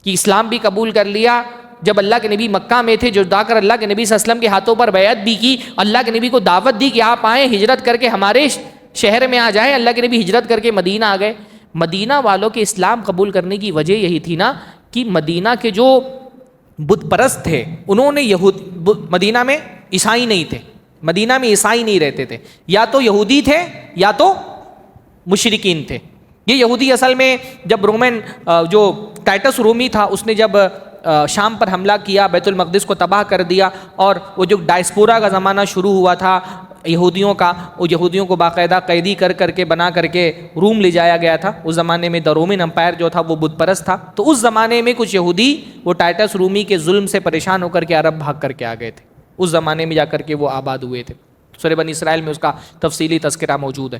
کہ اسلام بھی قبول کر لیا جب اللہ کے نبی مکہ میں تھے, جو جا کر اللہ کے نبی صلی اللہ علیہ وسلم کے ہاتھوں پر بیعت بھی کی, اللہ کے نبی کو دعوت دی کہ آپ آئیں, ہجرت کر کے ہمارے شہر میں آ جائیں. اللہ کے نبی ہجرت کر کے مدینہ آ گئے. مدینہ والوں کے اسلام قبول کرنے کی وجہ یہی تھی نا کہ مدینہ کے جو بت پرست تھے انہوں نے مدینہ میں عیسائی نہیں تھے, مدینہ میں عیسائی نہیں رہتے تھے, یا تو یہودی تھے یا تو مشرکین تھے. یہ یہودی اصل میں جب رومن جو ٹائٹس رومی تھا اس نے جب شام پر حملہ کیا, بیت المقدس کو تباہ کر دیا, اور وہ جو ڈائسپورا کا زمانہ شروع ہوا تھا یہودیوں کا, وہ یہودیوں کو باقاعدہ قیدی کر کے بنا کر کے روم لے جایا گیا تھا. اس زمانے میں دا رومن امپائر جو تھا وہ بت پرست تھا, تو اس زمانے میں کچھ یہودی وہ ٹائٹس رومی کے ظلم سے پریشان ہو کر کے عرب بھاگ کر کے آ گئے تھے. اس زمانے میں جا کر کے وہ آباد ہوئے تھے. سورہ بنی اسرائیل میں اس کا تفصیلی تذکرہ موجود ہے.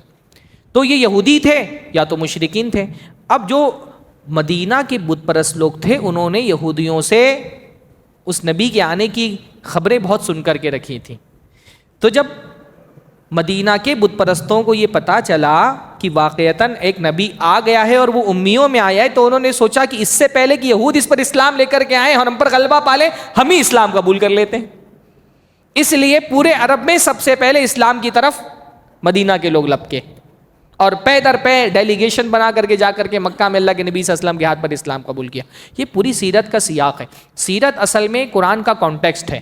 تو یہ یہودی تھے یا تو مشرکین تھے. اب جو مدینہ کے بت پرست لوگ تھے انہوں نے یہودیوں سے اس نبی کے آنے کی خبریں بہت سن کر کے رکھی تھیں. تو جب مدینہ کے بت پرستوں کو یہ پتا چلا کہ واقعتاً ایک نبی آ گیا ہے اور وہ امیوں میں آیا ہے, تو انہوں نے سوچا کہ اس سے پہلے کہ یہود اس پر اسلام لے کر کے آئے اور ہم پر غلبہ پالے, ہم ہی اسلام قبول کر لیتے ہیں. اس لیے پورے عرب میں سب سے پہلے اسلام کی طرف مدینہ کے لوگ لپکے, اور پے در پے ڈیلیگیشن بنا کر کے جا کر کے مکہ میں اللہ کے نبی صلی اللہ علیہ وسلم کے ہاتھ پر اسلام قبول کیا. یہ پوری سیرت کا سیاق ہے. سیرت اصل میں قرآن کا کانٹیکسٹ ہے.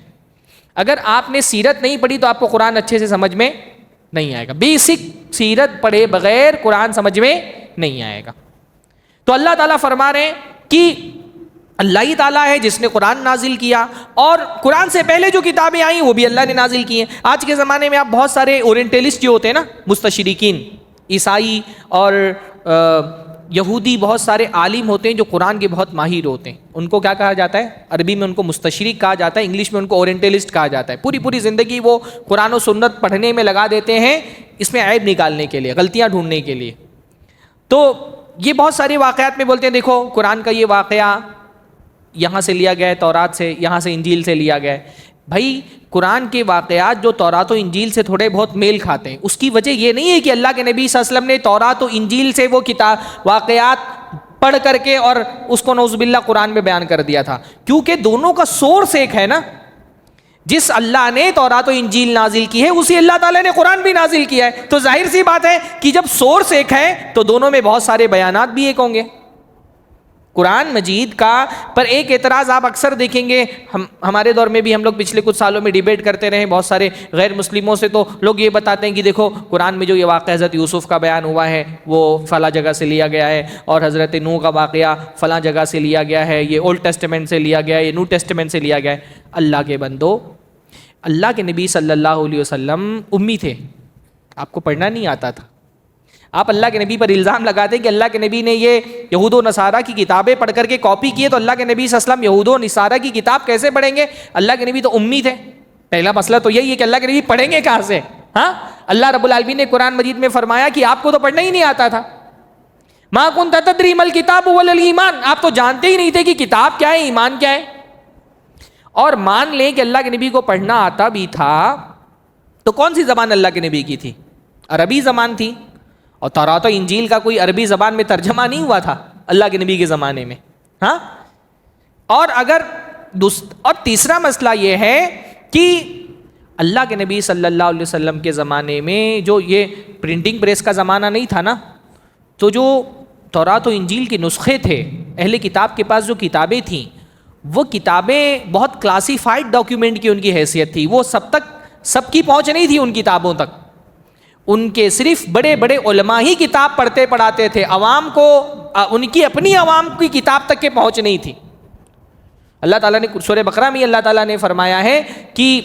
اگر آپ نے سیرت نہیں پڑھی تو آپ کو قرآن اچھے سے سمجھ میں نہیں آئے گا. بیسک سیرت پڑھے بغیر قرآن سمجھ میں نہیں آئے گا. تو اللہ تعالیٰ فرما رہے ہیں کہ اللہ ہی تعالیٰ ہے جس نے قرآن نازل کیا, اور قرآن سے پہلے جو کتابیں آئیں وہ بھی اللہ نے نازل کی ہیں. آج کے زمانے میں آپ بہت سارے اورینٹلسٹ جو ہوتے ہیں نا, مستشرقین, عیسائی اور یہودی, بہت سارے عالم ہوتے ہیں جو قرآن کے بہت ماہر ہوتے ہیں. ان کو کیا کہا جاتا ہے؟ عربی میں ان کو مستشرق کہا جاتا ہے, انگلش میں ان کو اورینٹلسٹ کہا جاتا ہے. پوری زندگی وہ قرآن و سنت پڑھنے میں لگا دیتے ہیں اس میں عیب نکالنے کے لیے, غلطیاں ڈھونڈنے کے لیے. تو یہ بہت سارے واقعات میں بولتے ہیں دیکھو قرآن کا یہ واقعہ یہاں سے لیا گیا ہے, تورات سے, یہاں سے انجیل سے لیا گیا ہے. بھائی قرآن کے واقعات جو تورات و انجیل سے تھوڑے بہت میل کھاتے ہیں, اس کی وجہ یہ نہیں ہے کہ اللہ کے نبی صلی اللہ علیہ وسلم نے تورات و انجیل سے وہ کتاب واقعات پڑھ کر کے اور اس کو نعوذ باللہ قرآن میں بیان کر دیا تھا, کیونکہ دونوں کا سورس ایک ہے نا. جس اللہ نے تورات و انجیل نازل کی ہے اسی اللہ تعالیٰ نے قرآن بھی نازل کیا ہے. تو ظاہر سی بات ہے کہ جب سورس ایک ہے تو دونوں میں بہت سارے بیانات بھی ایک ہوں گے. قرآن مجید کا پر ایک اعتراض آپ اکثر دیکھیں گے, ہمارے دور میں بھی ہم لوگ پچھلے کچھ سالوں میں ڈیبیٹ کرتے رہے بہت سارے غیر مسلموں سے, تو لوگ یہ بتاتے ہیں کہ دیکھو قرآن میں جو یہ واقعہ حضرت یوسف کا بیان ہوا ہے وہ فلاں جگہ سے لیا گیا ہے, اور حضرت نوح کا واقعہ فلاں جگہ سے لیا گیا ہے, یہ اولڈ ٹیسٹمنٹ سے لیا گیا ہے, یہ نیو ٹیسٹمنٹ سے لیا گیا ہے. اللہ کے بندو, اللہ کے نبی صلی اللہ علیہ وسلم امی تھے, آپ کو پڑھنا نہیں آتا تھا. آپ اللہ کے نبی پر الزام لگاتے کہ اللہ کے نبی نے یہ یہود و نصارہ کی کتابیں پڑھ کر کے کاپی کیے, تو اللہ کے نبی صلی اللہ علیہ وسلم یہود و نصارہ کی کتاب کیسے پڑھیں گے؟ اللہ کے نبی تو امی تھے. پہلا مسئلہ تو یہی ہے کہ اللہ کے نبی پڑھیں گے کہاں سے؟ ہاں, اللہ رب العالمین نے قرآن مجید میں فرمایا کہ آپ کو تو پڑھنا ہی نہیں آتا تھا. ما کنت تدری ما الکتاب ولا الایمان, آپ تو جانتے ہی نہیں تھے کہ کتاب کیا ہے, ایمان کیا ہے. اور مان لیں کہ اللہ کے نبی کو پڑھنا آتا بھی تھا تو کون سی زبان اللہ کے نبی کی تھی؟ عربی زبان تھی. اور تورات و انجیل کا کوئی عربی زبان میں ترجمہ نہیں ہوا تھا اللہ کے نبی کے زمانے میں. ہاں, اور اگر اور تیسرا مسئلہ یہ ہے کہ اللہ کے نبی صلی اللہ علیہ وسلم کے زمانے میں جو یہ پرنٹنگ پریس کا زمانہ نہیں تھا نا، تو جو تورات و انجیل کے نسخے تھے، اہل کتاب کے پاس جو کتابیں تھیں، وہ کتابیں بہت کلاسیفائڈ ڈاکیومنٹ کی ان کی حیثیت تھی، وہ سب کی پہنچ نہیں تھی ان کتابوں تک. ان کے صرف بڑے بڑے علماء ہی کتاب پڑھتے پڑھاتے تھے، عوام کو ان کی اپنی عوام کی کتاب تک کے پہنچ نہیں تھی. اللہ تعالیٰ نے سورہ بقرہ میں اللہ تعالیٰ نے فرمایا ہے کہ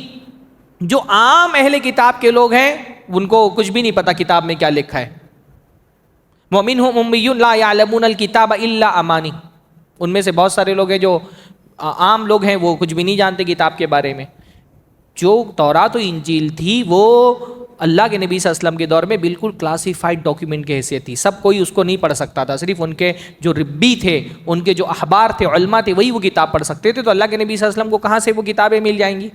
جو عام اہل کتاب کے لوگ ہیں ان کو کچھ بھی نہیں پتا کتاب میں کیا لکھا ہے. وَمِنْهُمْ أُمِّيُّونَ لَا يَعْلَمُونَ الْكِتَابَ إِلَّا أَمَانِي، ان میں سے بہت سارے لوگ ہیں جو عام لوگ ہیں، وہ کچھ بھی نہیں جانتے کتاب کے بارے میں. جو تورات و انجیل تھی وہ اللہ کے نبی صلی اللہ علیہ وسلم کے دور میں بالکل کلاسیفائڈ ڈاکیومنٹ کی حیثیت تھی، سب کوئی اس کو نہیں پڑھ سکتا تھا، صرف ان کے جو ربی تھے، ان کے جو احبار تھے، علماء تھے، وہی وہ کتاب پڑھ سکتے تھے. تو اللہ کے نبی صلی اللہ علیہ وسلم کو کہاں سے وہ کتابیں مل جائیں گی؟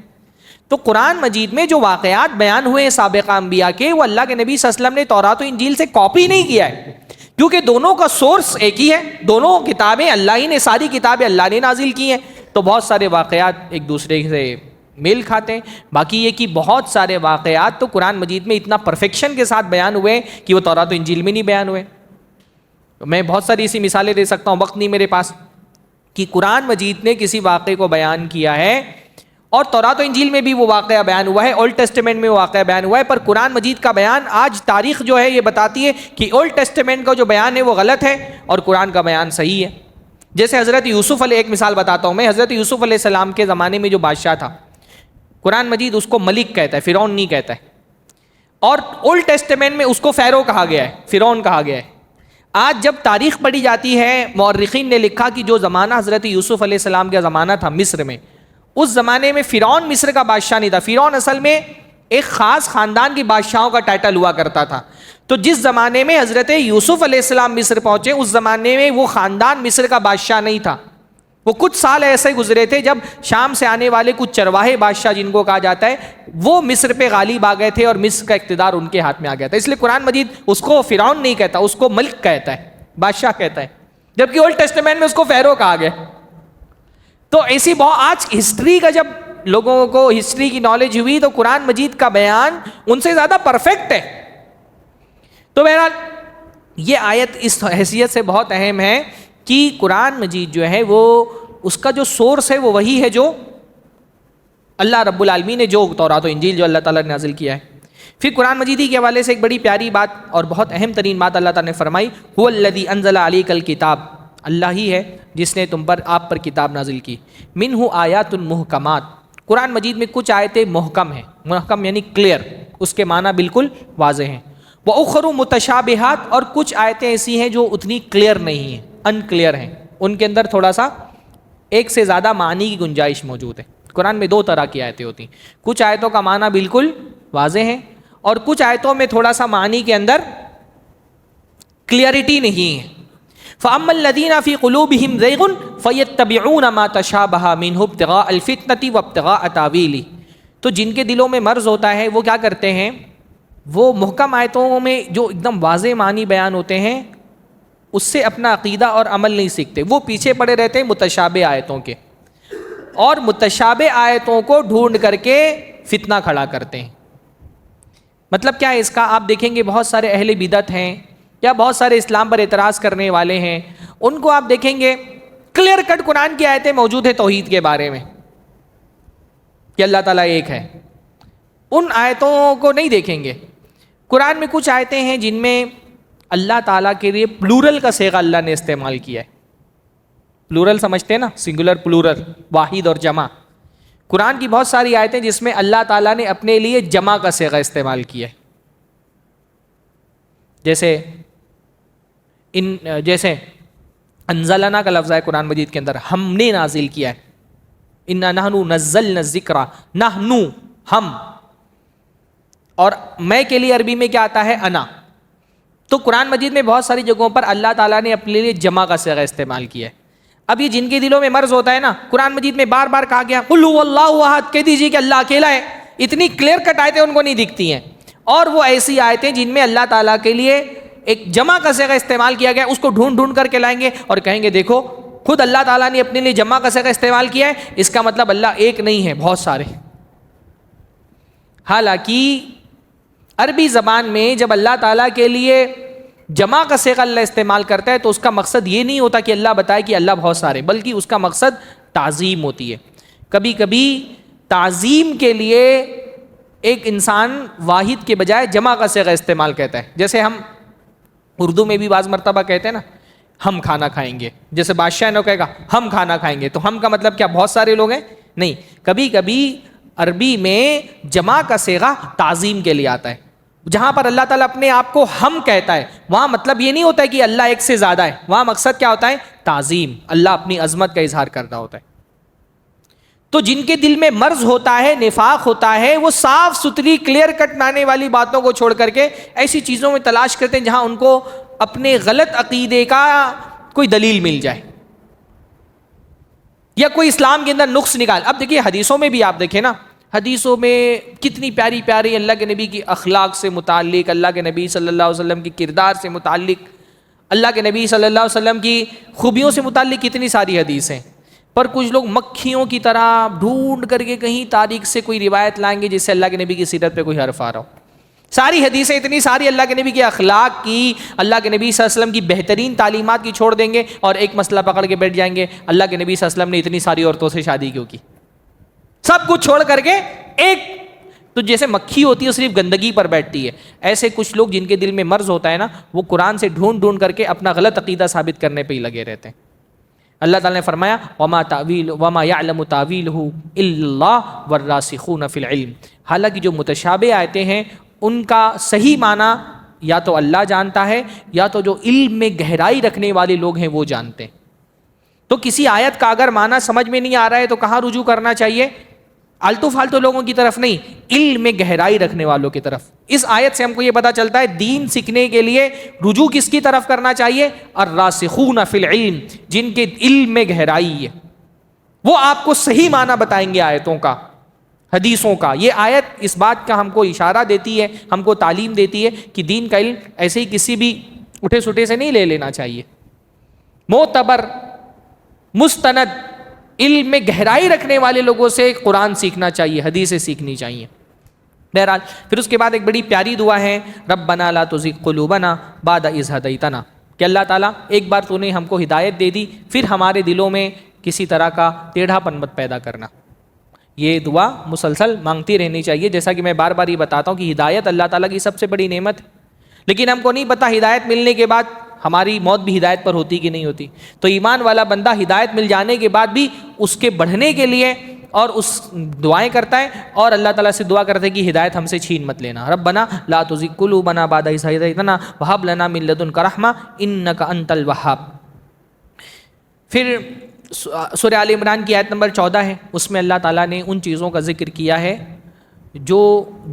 تو قرآن مجید میں جو واقعات بیان ہوئے سابقہ انبیاء کے، وہ اللہ کے نبی صلی اللہ علیہ وسلم نے تورات و انجیل سے کاپی نہیں کیا ہے، کیونکہ دونوں کا سورس ایک ہی ہے، دونوں کتابیں اللہ ہی نے، ساری کتابیں اللہ نے نازل کی ہیں. تو بہت سارے واقعات ایک دوسرے سے میل کھاتے ہیں. باقی یہ کہ بہت سارے واقعات تو قرآن مجید میں اتنا پرفیکشن کے ساتھ بیان ہوئے کہ وہ تورات و انجیل میں نہیں بیان ہوئے. میں بہت ساری ایسی مثالیں دے سکتا ہوں، وقت نہیں میرے پاس، کہ قرآن مجید نے کسی واقعے کو بیان کیا ہے اور تورات و انجیل میں بھی وہ واقعہ بیان ہوا ہے، اولڈ ٹیسٹمنٹ میں وہ واقعہ بیان ہوا ہے، پر قرآن مجید کا بیان آج تاریخ جو ہے یہ بتاتی ہے کہ اولڈ ٹیسٹمنٹ کا جو بیان ہے وہ غلط ہے اور قرآن کا بیان صحیح ہے. جیسے حضرت یوسف علیہ، ایک مثال بتاتا ہوں میں، حضرت یوسف علیہ السلام کے زمانے میں جو بادشاہ تھا، قرآن مجید اس کو ملک کہتا ہے، فرعون نہیں کہتا ہے، اور اولڈ ٹیسٹمنٹ میں اس کو فیرو کہا گیا ہے، فرعون کہا گیا ہے. آج جب تاریخ پڑھی جاتی ہے، مورخین نے لکھا کہ جو زمانہ حضرت یوسف علیہ السلام کا زمانہ تھا مصر میں، اس زمانے میں فرعون مصر کا بادشاہ نہیں تھا. فرعون اصل میں ایک خاص خاندان کی بادشاہوں کا ٹائٹل ہوا کرتا تھا. تو جس زمانے میں حضرت یوسف علیہ السلام مصر پہنچے، اس زمانے میں وہ خاندان مصر کا بادشاہ نہیں تھا. وہ کچھ سال ایسے گزرے تھے جب شام سے آنے والے کچھ چرواہے بادشاہ جن کو کہا جاتا ہے، وہ مصر پہ غالب آ گئے تھے اور مصر کا اقتدار ان کے ہاتھ میں آ گیا تھا. اس لیے قرآن مجید اس کو فرعون نہیں کہتا، اس کو ملک کہتا ہے، بادشاہ کہتا ہے، جبکہ اولڈ ٹیسٹمنٹ میں اس کو فیرو کہا گیا. تو ایسی بہت، آج ہسٹری کا جب لوگوں کو ہسٹری کی نالج ہوئی تو قرآن مجید کا بیان ان سے زیادہ پرفیکٹ ہے. تو بہرحال یہ آیت اس حیثیت سے بہت اہم ہے کہ قرآن مجید جو ہے وہ اس کا جو سورس ہے وہ وہی ہے جو اللہ رب العالمین نے، جو تورات و انجیل جو اللہ تعالیٰ نے نازل کیا ہے. پھر قرآن مجیدی کے حوالے سے ایک بڑی پیاری بات اور بہت اہم ترین بات اللہ تعالیٰ نے فرمائی، هو الذی انزل علیک الکتاب، اللہ ہی ہے جس نے تم پر، آپ پر کتاب نازل کی. منہ آیات محکمات، قرآن مجید میں کچھ آیتیں محکم ہیں، محکم یعنی کلیئر، اس کے معنی بالکل واضح ہیں. وَأُخَرُ مُتَشَابِهَاتٌ، اور کچھ آیتیں ایسی ہیں جو اتنی کلیئر نہیں ہیں، ان کلیئر ہیں، ان کے اندر تھوڑا سا ایک سے زیادہ معنی کی گنجائش موجود ہے. قرآن میں دو طرح کی آیتیں ہوتی ہیں، کچھ آیتوں کا معنی بالکل واضح ہے اور کچھ آیتوں میں تھوڑا سا معنی کے اندر کلیئرٹی نہیں ہے. فَأَمَّا الَّذِينَ فِي قُلُوبِهِمْ زَيْغٌ فَيَتَّبِعُونَ مَا تَشَابَهَ مِنْهُ ابْتِغَاءَ الْفِتْنَةِ وَابْتِغَاءَ تَأْوِيلِهِ، تو جن کے دلوں میں مرض ہوتا ہے وہ کیا کرتے ہیں، وہ محکم آیتوں میں جو ایک دم واضح معنی بیان ہوتے ہیں اس سے اپنا عقیدہ اور عمل نہیں سیکھتے، وہ پیچھے پڑے رہتے ہیں متشابہ آیتوں کے، اور متشابہ آیتوں کو ڈھونڈ کر کے فتنہ کھڑا کرتے ہیں. مطلب کیا ہے اس کا، آپ دیکھیں گے بہت سارے اہل بدعت ہیں یا بہت سارے اسلام پر اعتراض کرنے والے ہیں، ان کو آپ دیکھیں گے کلیئر کٹ قرآن کی آیتیں موجود ہیں توحید کے بارے میں کہ اللہ تعالیٰ ایک ہے، ان آیتوں کو نہیں دیکھیں گے. قرآن میں کچھ آیتیں ہیں جن میں اللہ تعالیٰ کے لیے پلورل کا صیغہ اللہ نے استعمال کیا ہے. پلورل سمجھتے ہیں نا، سنگولر پلورل، واحد اور جمع. قرآن کی بہت ساری آیتیں جس میں اللہ تعالیٰ نے اپنے لیے جمع کا صیغہ استعمال کیا ہے، جیسے انزلنا کا لفظ ہے قرآن مجید کے اندر، ہم نے نازل کیا ہے، انا نحن نزلنا الذکر، نحن ہم، اور میں کے لیے عربی میں کیا آتا ہے، انا. تو قرآن مجید میں بہت ساری جگہوں پر اللہ تعالیٰ نے اپنے لیے جمع کا صیغہ استعمال کیا ہے. اب یہ جن کے دلوں میں مرض ہوتا ہے نا، قرآن مجید میں بار بار کہا گیا قل هو اللہ احد، کہہ دیجیے کہ اللہ اکیلا ہے. اتنی کلیئر کٹ آیتیں ان کو نہیں دکھتی ہیں، اور وہ ایسی آیتیں جن میں اللہ تعالیٰ کے لیے ایک جمع کا صیغہ استعمال کیا گیا، اس کو ڈھونڈ ڈھونڈ کر کے لائیں گے اور کہیں گے دیکھو خود اللہ تعالیٰ نے اپنے لیے جمع کا صیغہ استعمال کیا ہے، اس کا مطلب اللہ ایک نہیں ہے، بہت سارے. حالانکہ عربی زبان میں جب اللہ تعالیٰ کے لیے جمع کا صیغہ اللہ استعمال کرتا ہے تو اس کا مقصد یہ نہیں ہوتا کہ اللہ بتائے کہ اللہ بہت سارے، بلکہ اس کا مقصد تعظیم ہوتی ہے. کبھی کبھی تعظیم کے لیے ایک انسان واحد کے بجائے جمع کا صیغہ استعمال کرتا ہے. جیسے ہم اردو میں بھی بعض مرتبہ کہتے ہیں نا ہم کھانا کھائیں گے، جیسے بادشاہ نے کہے گا ہم کھانا کھائیں گے، تو ہم کا مطلب کیا بہت سارے لوگ ہیں؟ نہیں. کبھی کبھی عربی میں جمع کا صیغہ تعظیم کے لیے آتا ہے. جہاں پر اللہ تعالیٰ اپنے آپ کو ہم کہتا ہے وہاں مطلب یہ نہیں ہوتا ہے کہ اللہ ایک سے زیادہ ہے، وہاں مقصد کیا ہوتا ہے؟ تعظیم. اللہ اپنی عظمت کا اظہار کر رہا ہوتا ہے. تو جن کے دل میں مرض ہوتا ہے، نفاق ہوتا ہے، وہ صاف ستھری کلیئر کٹ معنی والی باتوں کو چھوڑ کر کے ایسی چیزوں میں تلاش کرتے ہیں جہاں ان کو اپنے غلط عقیدے کا کوئی دلیل مل جائے یا کوئی اسلام کے اندر نقص نکال. اب دیکھیے حدیثوں میں بھی آپ دیکھیں نا، حدیثوں میں کتنی پیاری پیاری اللہ کے نبی کی اخلاق سے متعلق، اللہ کے نبی صلی اللہ علیہ وسلم کی کردار سے متعلق، اللہ کے نبی صلی اللہ علیہ وسلم کی خوبیوں سے متعلق کتنی ساری حدیثیں. پر کچھ لوگ مکھیوں کی طرح ڈھونڈ کر کے کہیں تاریخ سے کوئی روایت لائیں گے جس سے اللہ کے نبی کی سیرت پہ کوئی حرف آ رہا ہو. ساری حدیثیں اتنی ساری اللہ کے نبی کے اخلاق کی، اللہ کے نبی صلی اللہ علیہ وسلم کی بہترین تعلیمات کی چھوڑ دیں گے اور ایک مسئلہ پکڑ کے بیٹھ جائیں گے اللہ کے نبی صلی اللہ علیہ وسلم نے اتنی ساری عورتوں سے شادی کیوں کی. سب کچھ چھوڑ کر کے ایک تو جیسے مکھی ہوتی ہے صرف گندگی پر بیٹھتی ہے، ایسے کچھ لوگ جن کے دل میں مرض ہوتا ہے نا وہ قرآن سے ڈھونڈ ڈھونڈ کر کے اپنا غلط عقیدہ ثابت کرنے پہ ہی لگے رہتے ہیں. اللہ تعالیٰ نے فرمایا وما يعلم تاویلہ الا اللہ والراسخون فی العلم. حالانکہ جو متشابہ آیتیں ہیں ان کا صحیح معنی یا تو اللہ جانتا ہے یا تو جو علم میں گہرائی رکھنے والے لوگ ہیں وہ جانتے ہیں. تو کسی آیت کا اگر معنی سمجھ میں نہیں آ رہا ہے تو کہاں رجوع کرنا چاہیے؟ آلتو فالتو لوگوں کی طرف نہیں، علم میں گہرائی رکھنے والوں کی طرف. اس آیت سے ہم کو یہ پتا چلتا ہے دین سیکھنے کے لیے رجوع کس کی طرف کرنا چاہیے؟ الراسخون فی العلم، جن کے علم میں گہرائی ہے وہ آپ کو صحیح معنی بتائیں گے آیتوں کا، حدیثوں کا. یہ آیت اس بات کا ہم کو اشارہ دیتی ہے، ہم کو تعلیم دیتی ہے کہ دین کا علم ایسے ہی کسی بھی اٹھے سٹے سے نہیں لے لینا چاہیے. معتبر مستند علم میں گہرائی رکھنے والے لوگوں سے قرآن سیکھنا چاہیے، حدیثیں سیکھنی چاہیے. بہرحال پھر اس کے بعد ایک بڑی پیاری دعا ہے ربنا لا تزغ قلوبنا بعد اذ ہدیتنا، کہ اللہ تعالیٰ ایک بار تو نے ہم کو ہدایت دے دی پھر ہمارے دلوں میں کسی طرح کا ٹیڑھا پن مت پیدا کرنا. یہ دعا مسلسل مانگتی رہنی چاہیے. جیسا کہ میں بار بار یہ بتاتا ہوں کہ ہدایت اللہ تعالیٰ کی سب سے بڑی نعمت ہے، لیکن ہم کو نہیں پتہ ہدایت ملنے کے بعد ہماری موت بھی ہدایت پر ہوتی کہ نہیں ہوتی. تو ایمان والا بندہ ہدایت مل جانے کے بعد بھی اس کے بڑھنے کے لیے اور اس دعائیں کرتا ہے اور اللہ تعالیٰ سے دعا کرتا ہے کہ ہدایت ہم سے چھین مت لینا. ربنا لا تزغ قلوبنا بعد اذ ہدیتنا وہب لنا من لدنک رحمہ انک انت الوہاب. پھر سورہ آل عمران کی آیت نمبر 14 ہے، اس میں اللہ تعالیٰ نے ان چیزوں کا ذکر کیا ہے جو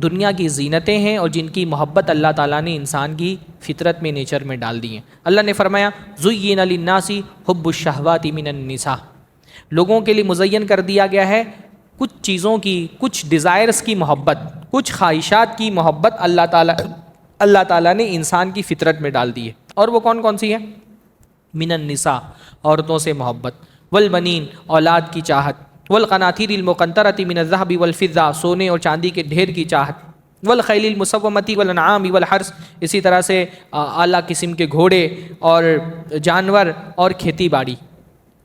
دنیا کی زینتیں ہیں اور جن کی محبت اللہ تعالیٰ نے انسان کی فطرت میں، نیچر میں ڈال دی ہیں. اللہ نے فرمایا زُيِّنَ لِلنَّاسِ حُبُّ الشَّهْوَاتِ مِنَ النِّسَاءِ، لوگوں کے لیے مزین کر دیا گیا ہے کچھ چیزوں کی، کچھ ڈیزائرز کی محبت، کچھ خواہشات کی محبت اللہ تعالیٰ نے انسان کی فطرت میں ڈال دی ہے. اور وہ کون کون سی ہے؟ من النساء، عورتوں سے محبت، والبنین، اولاد کی چاہت، والقناطیر المقنطرۃ من الذهب والفضہ، سونے اور چاندی کے ڈھیر کی چاہت، والخیل المسومۃ والانعام والحرث، اسی طرح سے اعلیٰ قسم کے گھوڑے اور جانور اور کھیتی باڑی.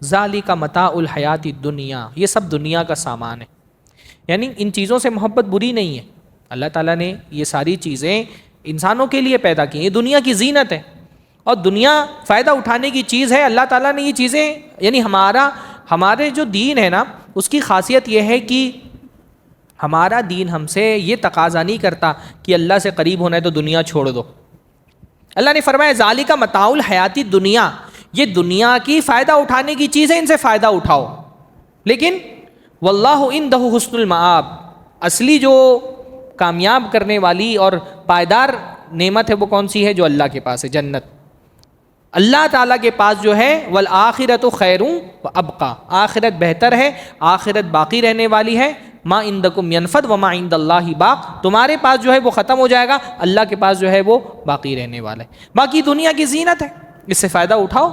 ذالک متاع الحیات الدنیا، یہ سب دنیا کا سامان ہے. یعنی ان چیزوں سے محبت بری نہیں ہے. اللہ تعالیٰ نے یہ ساری چیزیں انسانوں کے لیے پیدا کی، یہ دنیا کی زینت ہے اور دنیا فائدہ اٹھانے کی چیز ہے. اللہ تعالیٰ نے یہ چیزیں، یعنی ہمارے جو دین ہے نا اس کی خاصیت یہ ہے کہ ہمارا دین ہم سے یہ تقاضا نہیں کرتا کہ اللہ سے قریب ہونا ہے تو دنیا چھوڑ دو. اللہ نے فرمایا ذالک متاع الحیات الدنیا، یہ دنیا کی فائدہ اٹھانے کی چیز ہے، ان سے فائدہ اٹھاؤ، لیکن واللہ عندہ حسن المآب، اصلی جو کامیاب کرنے والی اور پائیدار نعمت ہے وہ کون سی ہے؟ جو اللہ کے پاس ہے، جنت. اللہ تعالیٰ کے پاس جو ہے والآخرۃ خیر وابقیٰ، آخرت بہتر ہے، آخرت باقی رہنے والی ہے. ما عندکم ینفد وما عند اللہ باق، تمہارے پاس جو ہے وہ ختم ہو جائے گا، اللہ کے پاس جو ہے وہ باقی رہنے والا ہے. باقی دنیا کی زینت ہے، اس سے فائدہ اٹھاؤ.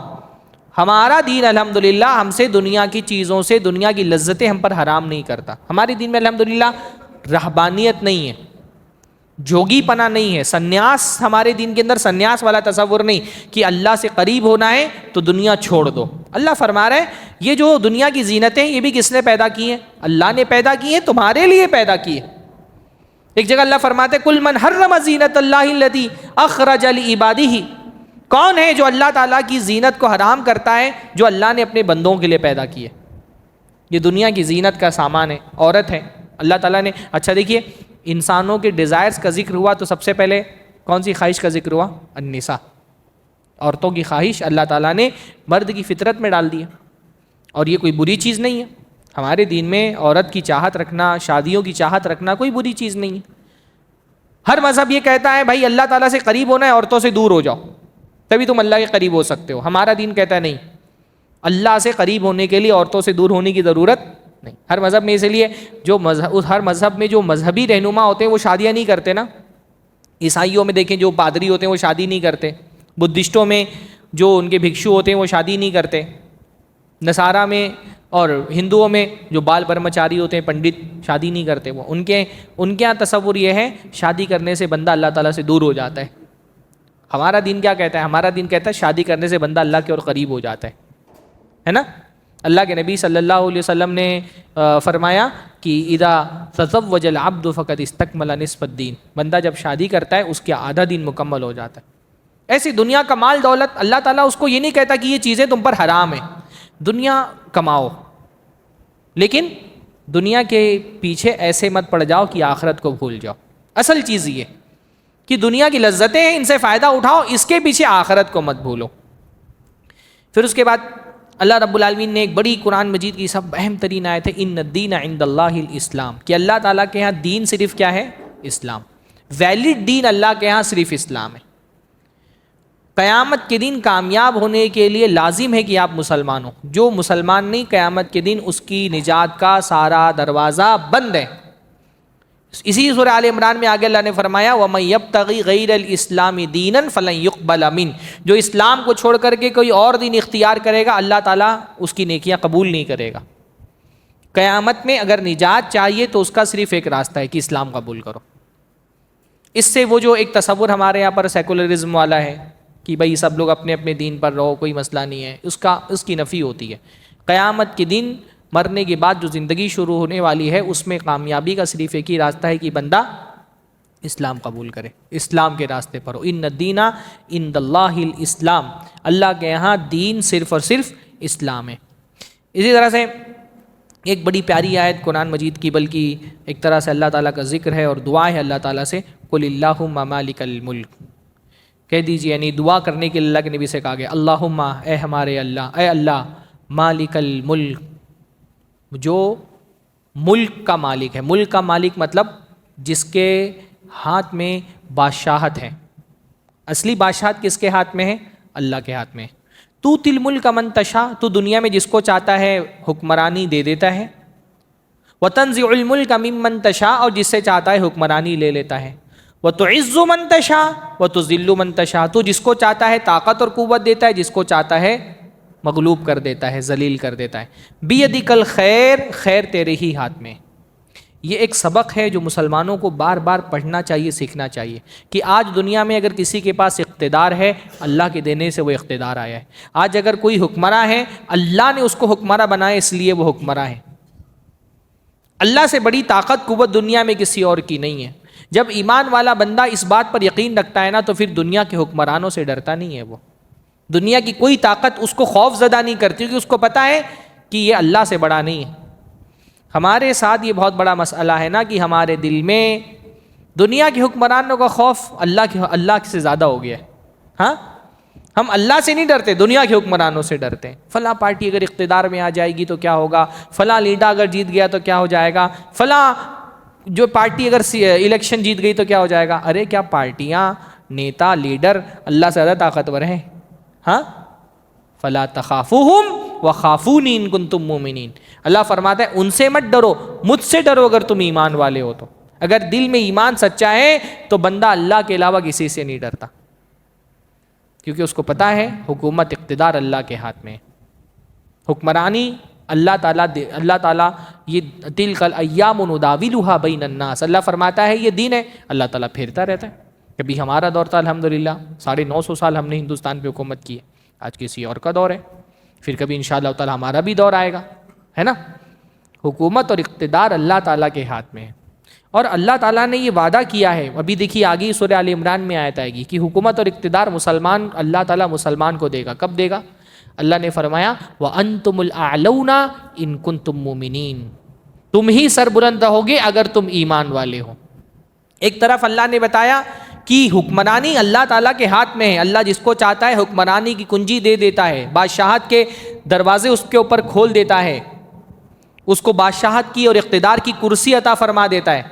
ہمارا دین الحمدللہ ہم سے دنیا کی چیزوں سے، دنیا کی لذتیں ہم پر حرام نہیں کرتا. ہمارے دین میں الحمدللہ رہبانیت نہیں ہے، جوگی پنا نہیں ہے، سنیاس ہمارے دین کے اندر سنیاس والا تصور نہیں کہ اللہ سے قریب ہونا ہے تو دنیا چھوڑ دو. اللہ فرما رہا ہے یہ جو دنیا کی زینتیں یہ بھی کس نے پیدا کی ہیں؟ اللہ نے پیدا کی ہیں، تمہارے لیے پیدا کی ہیں. ایک جگہ اللہ فرماتے کل من حرم زینت اللہ التی اخرج لعبادہ، کون ہے جو اللہ تعالیٰ کی زینت کو حرام کرتا ہے جو اللہ نے اپنے بندوں کے لیے پیدا کی ہے. یہ دنیا کی زینت کا سامان ہے، عورت ہے. اللہ تعالیٰ نے اچھا دیکھیے انسانوں کے ڈیزائرز کا ذکر ہوا تو سب سے پہلے کون سی خواہش کا ذکر ہوا؟ النساء، عورتوں کی خواہش اللہ تعالیٰ نے مرد کی فطرت میں ڈال دی ہے، اور یہ کوئی بری چیز نہیں ہے. ہمارے دین میں عورت کی چاہت رکھنا، شادیوں کی چاہت رکھنا کوئی بری چیز نہیں ہے. ہر مذہب یہ کہتا ہے بھائی اللہ تعالیٰ سے قریب ہونا ہے عورتوں سے دور ہو جاؤ تبھی تم اللہ کے قریب ہو سکتے ہو. ہمارا دین کہتا ہے نہیں، اللہ سے قریب ہونے کے لیے عورتوں سے دور ہونے کی ضرورت نہیں. ہر مذہب میں، اس لیے جو ہر مذہب میں جو مذہبی رہنما ہوتے ہیں وہ شادیاں نہیں کرتے نا. عیسائیوں میں دیکھیں جو پادری ہوتے ہیں وہ شادی نہیں کرتے، بدھسٹوں میں جو ان کے بھکشو ہوتے ہیں وہ شادی نہیں کرتے، نصارہ میں اور ہندوؤں میں جو بال برہمچاری ہوتے ہیں پنڈت شادی نہیں کرتے. وہ ان کے یہاں تصور یہ ہے شادی کرنے سے بندہ اللہ تعالیٰ سے دور ہو جاتا ہے. ہمارا دین کیا کہتا ہے؟ ہمارا دین کہتا ہے شادی کرنے سے بندہ اللہ کے اور قریب ہو جاتا ہے نا. اللہ کے نبی صلی اللہ علیہ وسلم نے فرمایا کہ اذا تزوج العبد فقد استکمل نصف الدین، بندہ جب شادی کرتا ہے اس کا آدھا دین مکمل ہو جاتا ہے. ایسی دنیا کا مال دولت اللہ تعالیٰ اس کو یہ نہیں کہتا کہ یہ چیزیں تم پر حرام ہیں، دنیا کماؤ، لیکن دنیا کے پیچھے ایسے مت پڑ جاؤ کہ آخرت کو بھول جاؤ. اصل چیز یہ کہ دنیا کی لذتیں ہیں ان سے فائدہ اٹھاؤ، اس کے پیچھے آخرت کو مت بھولو. پھر اس کے بعد اللہ رب العالمین نے ایک بڑی قرآن مجید کی سب اہم ترین آیت ہے ان الدین عند اللہ الاسلام، کہ اللہ تعالیٰ کے ہاں دین صرف کیا ہے؟ اسلام. ویلڈ دین اللہ کے ہاں صرف اسلام ہے. قیامت کے دن کامیاب ہونے کے لیے لازم ہے کہ آپ مسلمان ہو. جو مسلمان نہیں قیامت کے دن اس کی نجات کا سارا دروازہ بند ہے. اسی سورہ آل عمران میں آگے اللہ نے فرمایا وَمَن يَبْتَغِ غَيْرَ الْإِسْلَامِ دِينًا فَلَن يُقْبَلَ مِنْهُ، جو اسلام کو چھوڑ کر کے کوئی اور دین اختیار کرے گا اللہ تعالیٰ اس کی نیکیاں قبول نہیں کرے گا. قیامت میں اگر نجات چاہیے تو اس کا صرف ایک راستہ ہے کہ اسلام قبول کرو. اس سے وہ جو ایک تصور ہمارے یہاں پر سیکولرزم والا ہے کہ بھائی سب لوگ اپنے اپنے دین پر رہو کوئی مسئلہ نہیں ہے، اس کی نفی ہوتی ہے. قیامت کے دن مرنے کے بعد جو زندگی شروع ہونے والی ہے اس میں کامیابی کا صرف ایک ہی راستہ ہے کہ بندہ اسلام قبول کرے، اسلام کے راستے پر ہو. ان الدین عند اللہ الاسلام، اللہ کے یہاں دین صرف اور صرف اسلام ہے. اسی طرح سے ایک بڑی پیاری آیت قرآن مجید کی، بلکہ ایک طرح سے اللہ تعالیٰ کا ذکر ہے اور دعا ہے اللہ تعالیٰ سے قل اللہم مالک الملک، کہہ دیجیے، یعنی دعا کرنے کے اللہ کے نبی سے کہا گیا اللہم، اے ہمارے اللہ، اے اللہ مالک الملک، جو ملک کا مالک ہے. ملک کا مالک مطلب جس کے ہاتھ میں بادشاہت ہے. اصلی بادشاہت کس کے ہاتھ میں ہے؟ اللہ کے ہاتھ میں. تو تل ملک من تشاء، تو دنیا میں جس کو چاہتا ہے حکمرانی دے دیتا ہے. وتنزع الملک ممن تشاء، اور جس سے چاہتا ہے حکمرانی لے لیتا ہے. وتعز من تشاء وتذل من تشاء، تو جس کو چاہتا ہے طاقت اور قوت دیتا ہے، جس کو چاہتا ہے مغلوب کر دیتا ہے، ذلیل کر دیتا ہے. بیدک الخیر، خیر تیرے ہی ہاتھ میں. یہ ایک سبق ہے جو مسلمانوں کو بار بار پڑھنا چاہیے، سیکھنا چاہیے کہ آج دنیا میں اگر کسی کے پاس اقتدار ہے اللہ کے دینے سے وہ اقتدار آیا ہے. آج اگر کوئی حکمراں ہے اللہ نے اس کو حکمراں بنایا اس لیے وہ حکمراں ہے. اللہ سے بڑی طاقت قوت دنیا میں کسی اور کی نہیں ہے. جب ایمان والا بندہ اس بات پر یقین رکھتا ہے نا تو پھر دنیا کے حکمرانوں سے ڈرتا نہیں ہے. وہ دنیا کی کوئی طاقت اس کو خوف زدہ نہیں کرتی کیونکہ اس کو پتہ ہے کہ یہ اللہ سے بڑا نہیں ہے. ہمارے ساتھ یہ بہت بڑا مسئلہ ہے نا کہ ہمارے دل میں دنیا کے حکمرانوں کا خوف اللہ سے زیادہ ہو گیا ہے. ہاں، ہم اللہ سے نہیں ڈرتے، دنیا کے حکمرانوں سے ڈرتے ہیں. فلاں پارٹی اگر اقتدار میں آ جائے گی تو کیا ہوگا، فلاں لیڈر اگر جیت گیا تو کیا ہو جائے گا، فلاں جو پارٹی اگر الیکشن جیت گئی تو کیا ہو جائے گا. ارے کیا پارٹیاں، نیتا، لیڈر اللہ سے زیادہ طاقتور ہیں؟ ہاں، فلا تخافوہم وخافونی ان کنتم مومنین. اللہ فرماتا ہے ان سے مت ڈرو، مجھ سے ڈرو اگر تم ایمان والے ہو تو. اگر دل میں ایمان سچا ہے تو بندہ اللہ کے علاوہ کسی سے نہیں ڈرتا. کیونکہ اس کو پتہ ہے حکومت اقتدار اللہ کے ہاتھ میں ہے، حکمرانی اللہ تعالیٰ یہ تلک الایام نداولها بین الناس، اللہ فرماتا ہے یہ دین ہے، اللہ تعالیٰ پھیرتا رہتا ہے۔ کبھی ہمارا دور تھا الحمدللہ 950 سال ہم نے ہندوستان پہ حکومت کی ہے، آج کسی اور کا دور ہے، پھر کبھی انشاءاللہ تعالیٰ ہمارا بھی دور آئے گا، ہے نا۔ حکومت اور اقتدار اللہ تعالیٰ کے ہاتھ میں ہے، اور اللہ تعالیٰ نے یہ وعدہ کیا ہے، ابھی دیکھیے آگے سورہ آل عمران میں آیت آئے گی کہ حکومت اور اقتدار اللہ تعالیٰ مسلمان کو دے گا۔ کب دے گا؟ اللہ نے فرمایا وَأَنْتُمُ الْأَعْلَوْنَ إِن كُنتُم مُؤْمِنِينَ، تم ہی سربلند رہوگے اگر تم ایمان والے ہو۔ ایک طرف اللہ نے بتایا کہ حکمرانی اللہ تعالیٰ کے ہاتھ میں ہے، اللہ جس کو چاہتا ہے حکمرانی کی کنجی دے دیتا ہے، بادشاہت کے دروازے اس کے اوپر کھول دیتا ہے، اس کو بادشاہت کی اور اقتدار کی کرسی عطا فرما دیتا ہے۔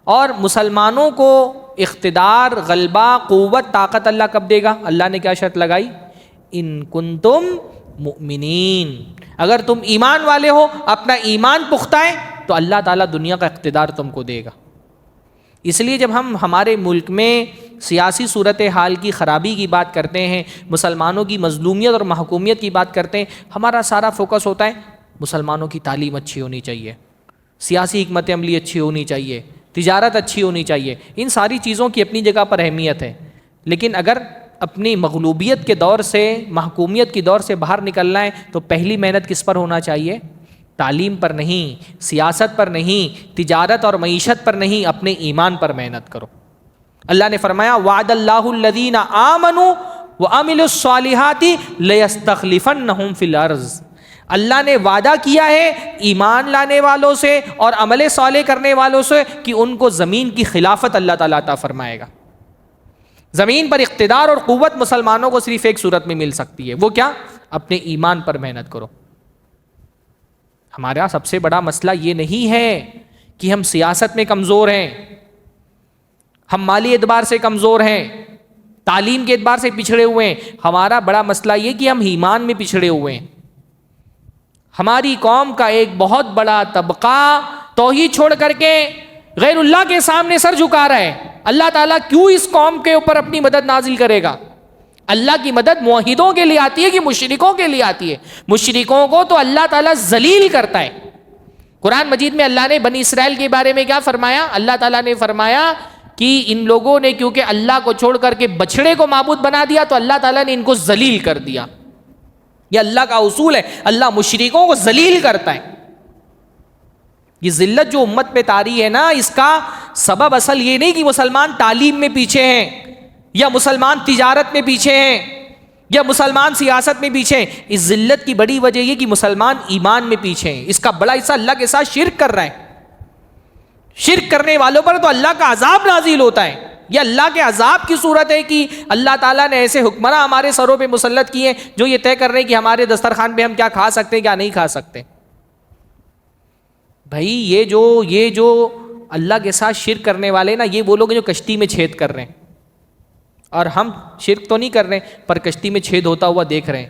اور مسلمانوں کو اقتدار، غلبہ، قوت، طاقت اللہ کب دے گا؟ اللہ نے کیا شرط لگائی؟ ان کنتم مؤمنین، اگر تم ایمان والے ہو، اپنا ایمان پختہ ہے تو اللہ تعالیٰ دنیا کا اقتدار تم کو دے گا۔ اس لیے جب ہم ہمارے ملک میں سیاسی صورتحال کی خرابی کی بات کرتے ہیں، مسلمانوں کی مظلومیت اور محکومیت کی بات کرتے ہیں، ہمارا سارا فوکس ہوتا ہے مسلمانوں کی تعلیم اچھی ہونی چاہیے، سیاسی حکمت عملی اچھی ہونی چاہیے، تجارت اچھی ہونی چاہیے۔ ان ساری چیزوں کی اپنی جگہ پر اہمیت ہے، لیکن اگر اپنی مغلوبیت کے دور سے، محکومیت کی دور سے باہر نکلنا ہے تو پہلی محنت کس پر ہونا چاہیے؟ تعلیم پر نہیں، سیاست پر نہیں، تجارت اور معیشت پر نہیں، اپنے ایمان پر محنت کرو۔ اللہ نے فرمایا وعد اللہ الذین آمنوا وعملوا الصالحات لیستخلفنہم فی الارض، اللہ نے وعدہ کیا ہے ایمان لانے والوں سے اور عمل صالح کرنے والوں سے کہ ان کو زمین کی خلافت اللہ تعالیٰ عطا فرمائے گا۔ زمین پر اقتدار اور قوت مسلمانوں کو صرف ایک صورت میں مل سکتی ہے، وہ کیا؟ اپنے ایمان پر محنت کرو۔ ہمارا سب سے بڑا مسئلہ یہ نہیں ہے کہ ہم سیاست میں کمزور ہیں، ہم مالی اعتبار سے کمزور ہیں، تعلیم کے اعتبار سے پچھڑے ہوئے ہیں، ہمارا بڑا مسئلہ یہ کہ ہم ایمان میں پچھڑے ہوئے ہیں۔ ہماری قوم کا ایک بہت بڑا طبقہ توحید چھوڑ کر کے غیر اللہ کے سامنے سر جھکا رہا ہے۔ اللہ تعالیٰ کیوں اس قوم کے اوپر اپنی مدد نازل کرے گا؟ اللہ کی مدد موحدوں کے لیے آتی ہے کہ مشرکوں کے لیے آتی ہے؟ مشرکوں کو تو اللہ تعالیٰ ذلیل کرتا ہے۔ قرآن مجید میں اللہ نے بنی اسرائیل کے بارے میں کیا فرمایا؟ اللہ تعالیٰ نے فرمایا کہ ان لوگوں نے کیونکہ اللہ کو چھوڑ کر کے بچڑے کو معبود بنا دیا تو اللہ تعالیٰ نے ان کو ذلیل کر دیا۔ یہ اللہ کا اصول ہے، اللہ مشرکوں کو ذلیل کرتا ہے۔ یہ ذلت جو امت میں طاری ہے نا، اس کا سبب اصل یہ نہیں کہ مسلمان تعلیم میں پیچھے ہیں، یا مسلمان تجارت میں پیچھے ہیں، یا مسلمان سیاست میں پیچھے ہیں۔ اس ذلت کی بڑی وجہ یہ کہ مسلمان ایمان میں پیچھے ہیں۔ اس کا بڑا حصہ اللہ کے ساتھ شرک کر رہا ہے۔ شرک کرنے والوں پر تو اللہ کا عذاب نازل ہوتا ہے۔ یہ اللہ کے عذاب کی صورت ہے کہ اللہ تعالیٰ نے ایسے حکمراں ہمارے سروں پہ مسلط کیے ہیں جو یہ طے کر رہے ہیں کہ ہمارے دسترخوان پہ ہم کیا کھا سکتے ہیں، کیا نہیں کھا سکتے۔ بھائی یہ جو اللہ کے ساتھ شرک کرنے والے نا، یہ وہ لوگ جو کشتی میں چھید کر رہے ہیں، اور ہم شرک تو نہیں کر رہے پر کشتی میں چھید ہوتا ہوا دیکھ رہے ہیں۔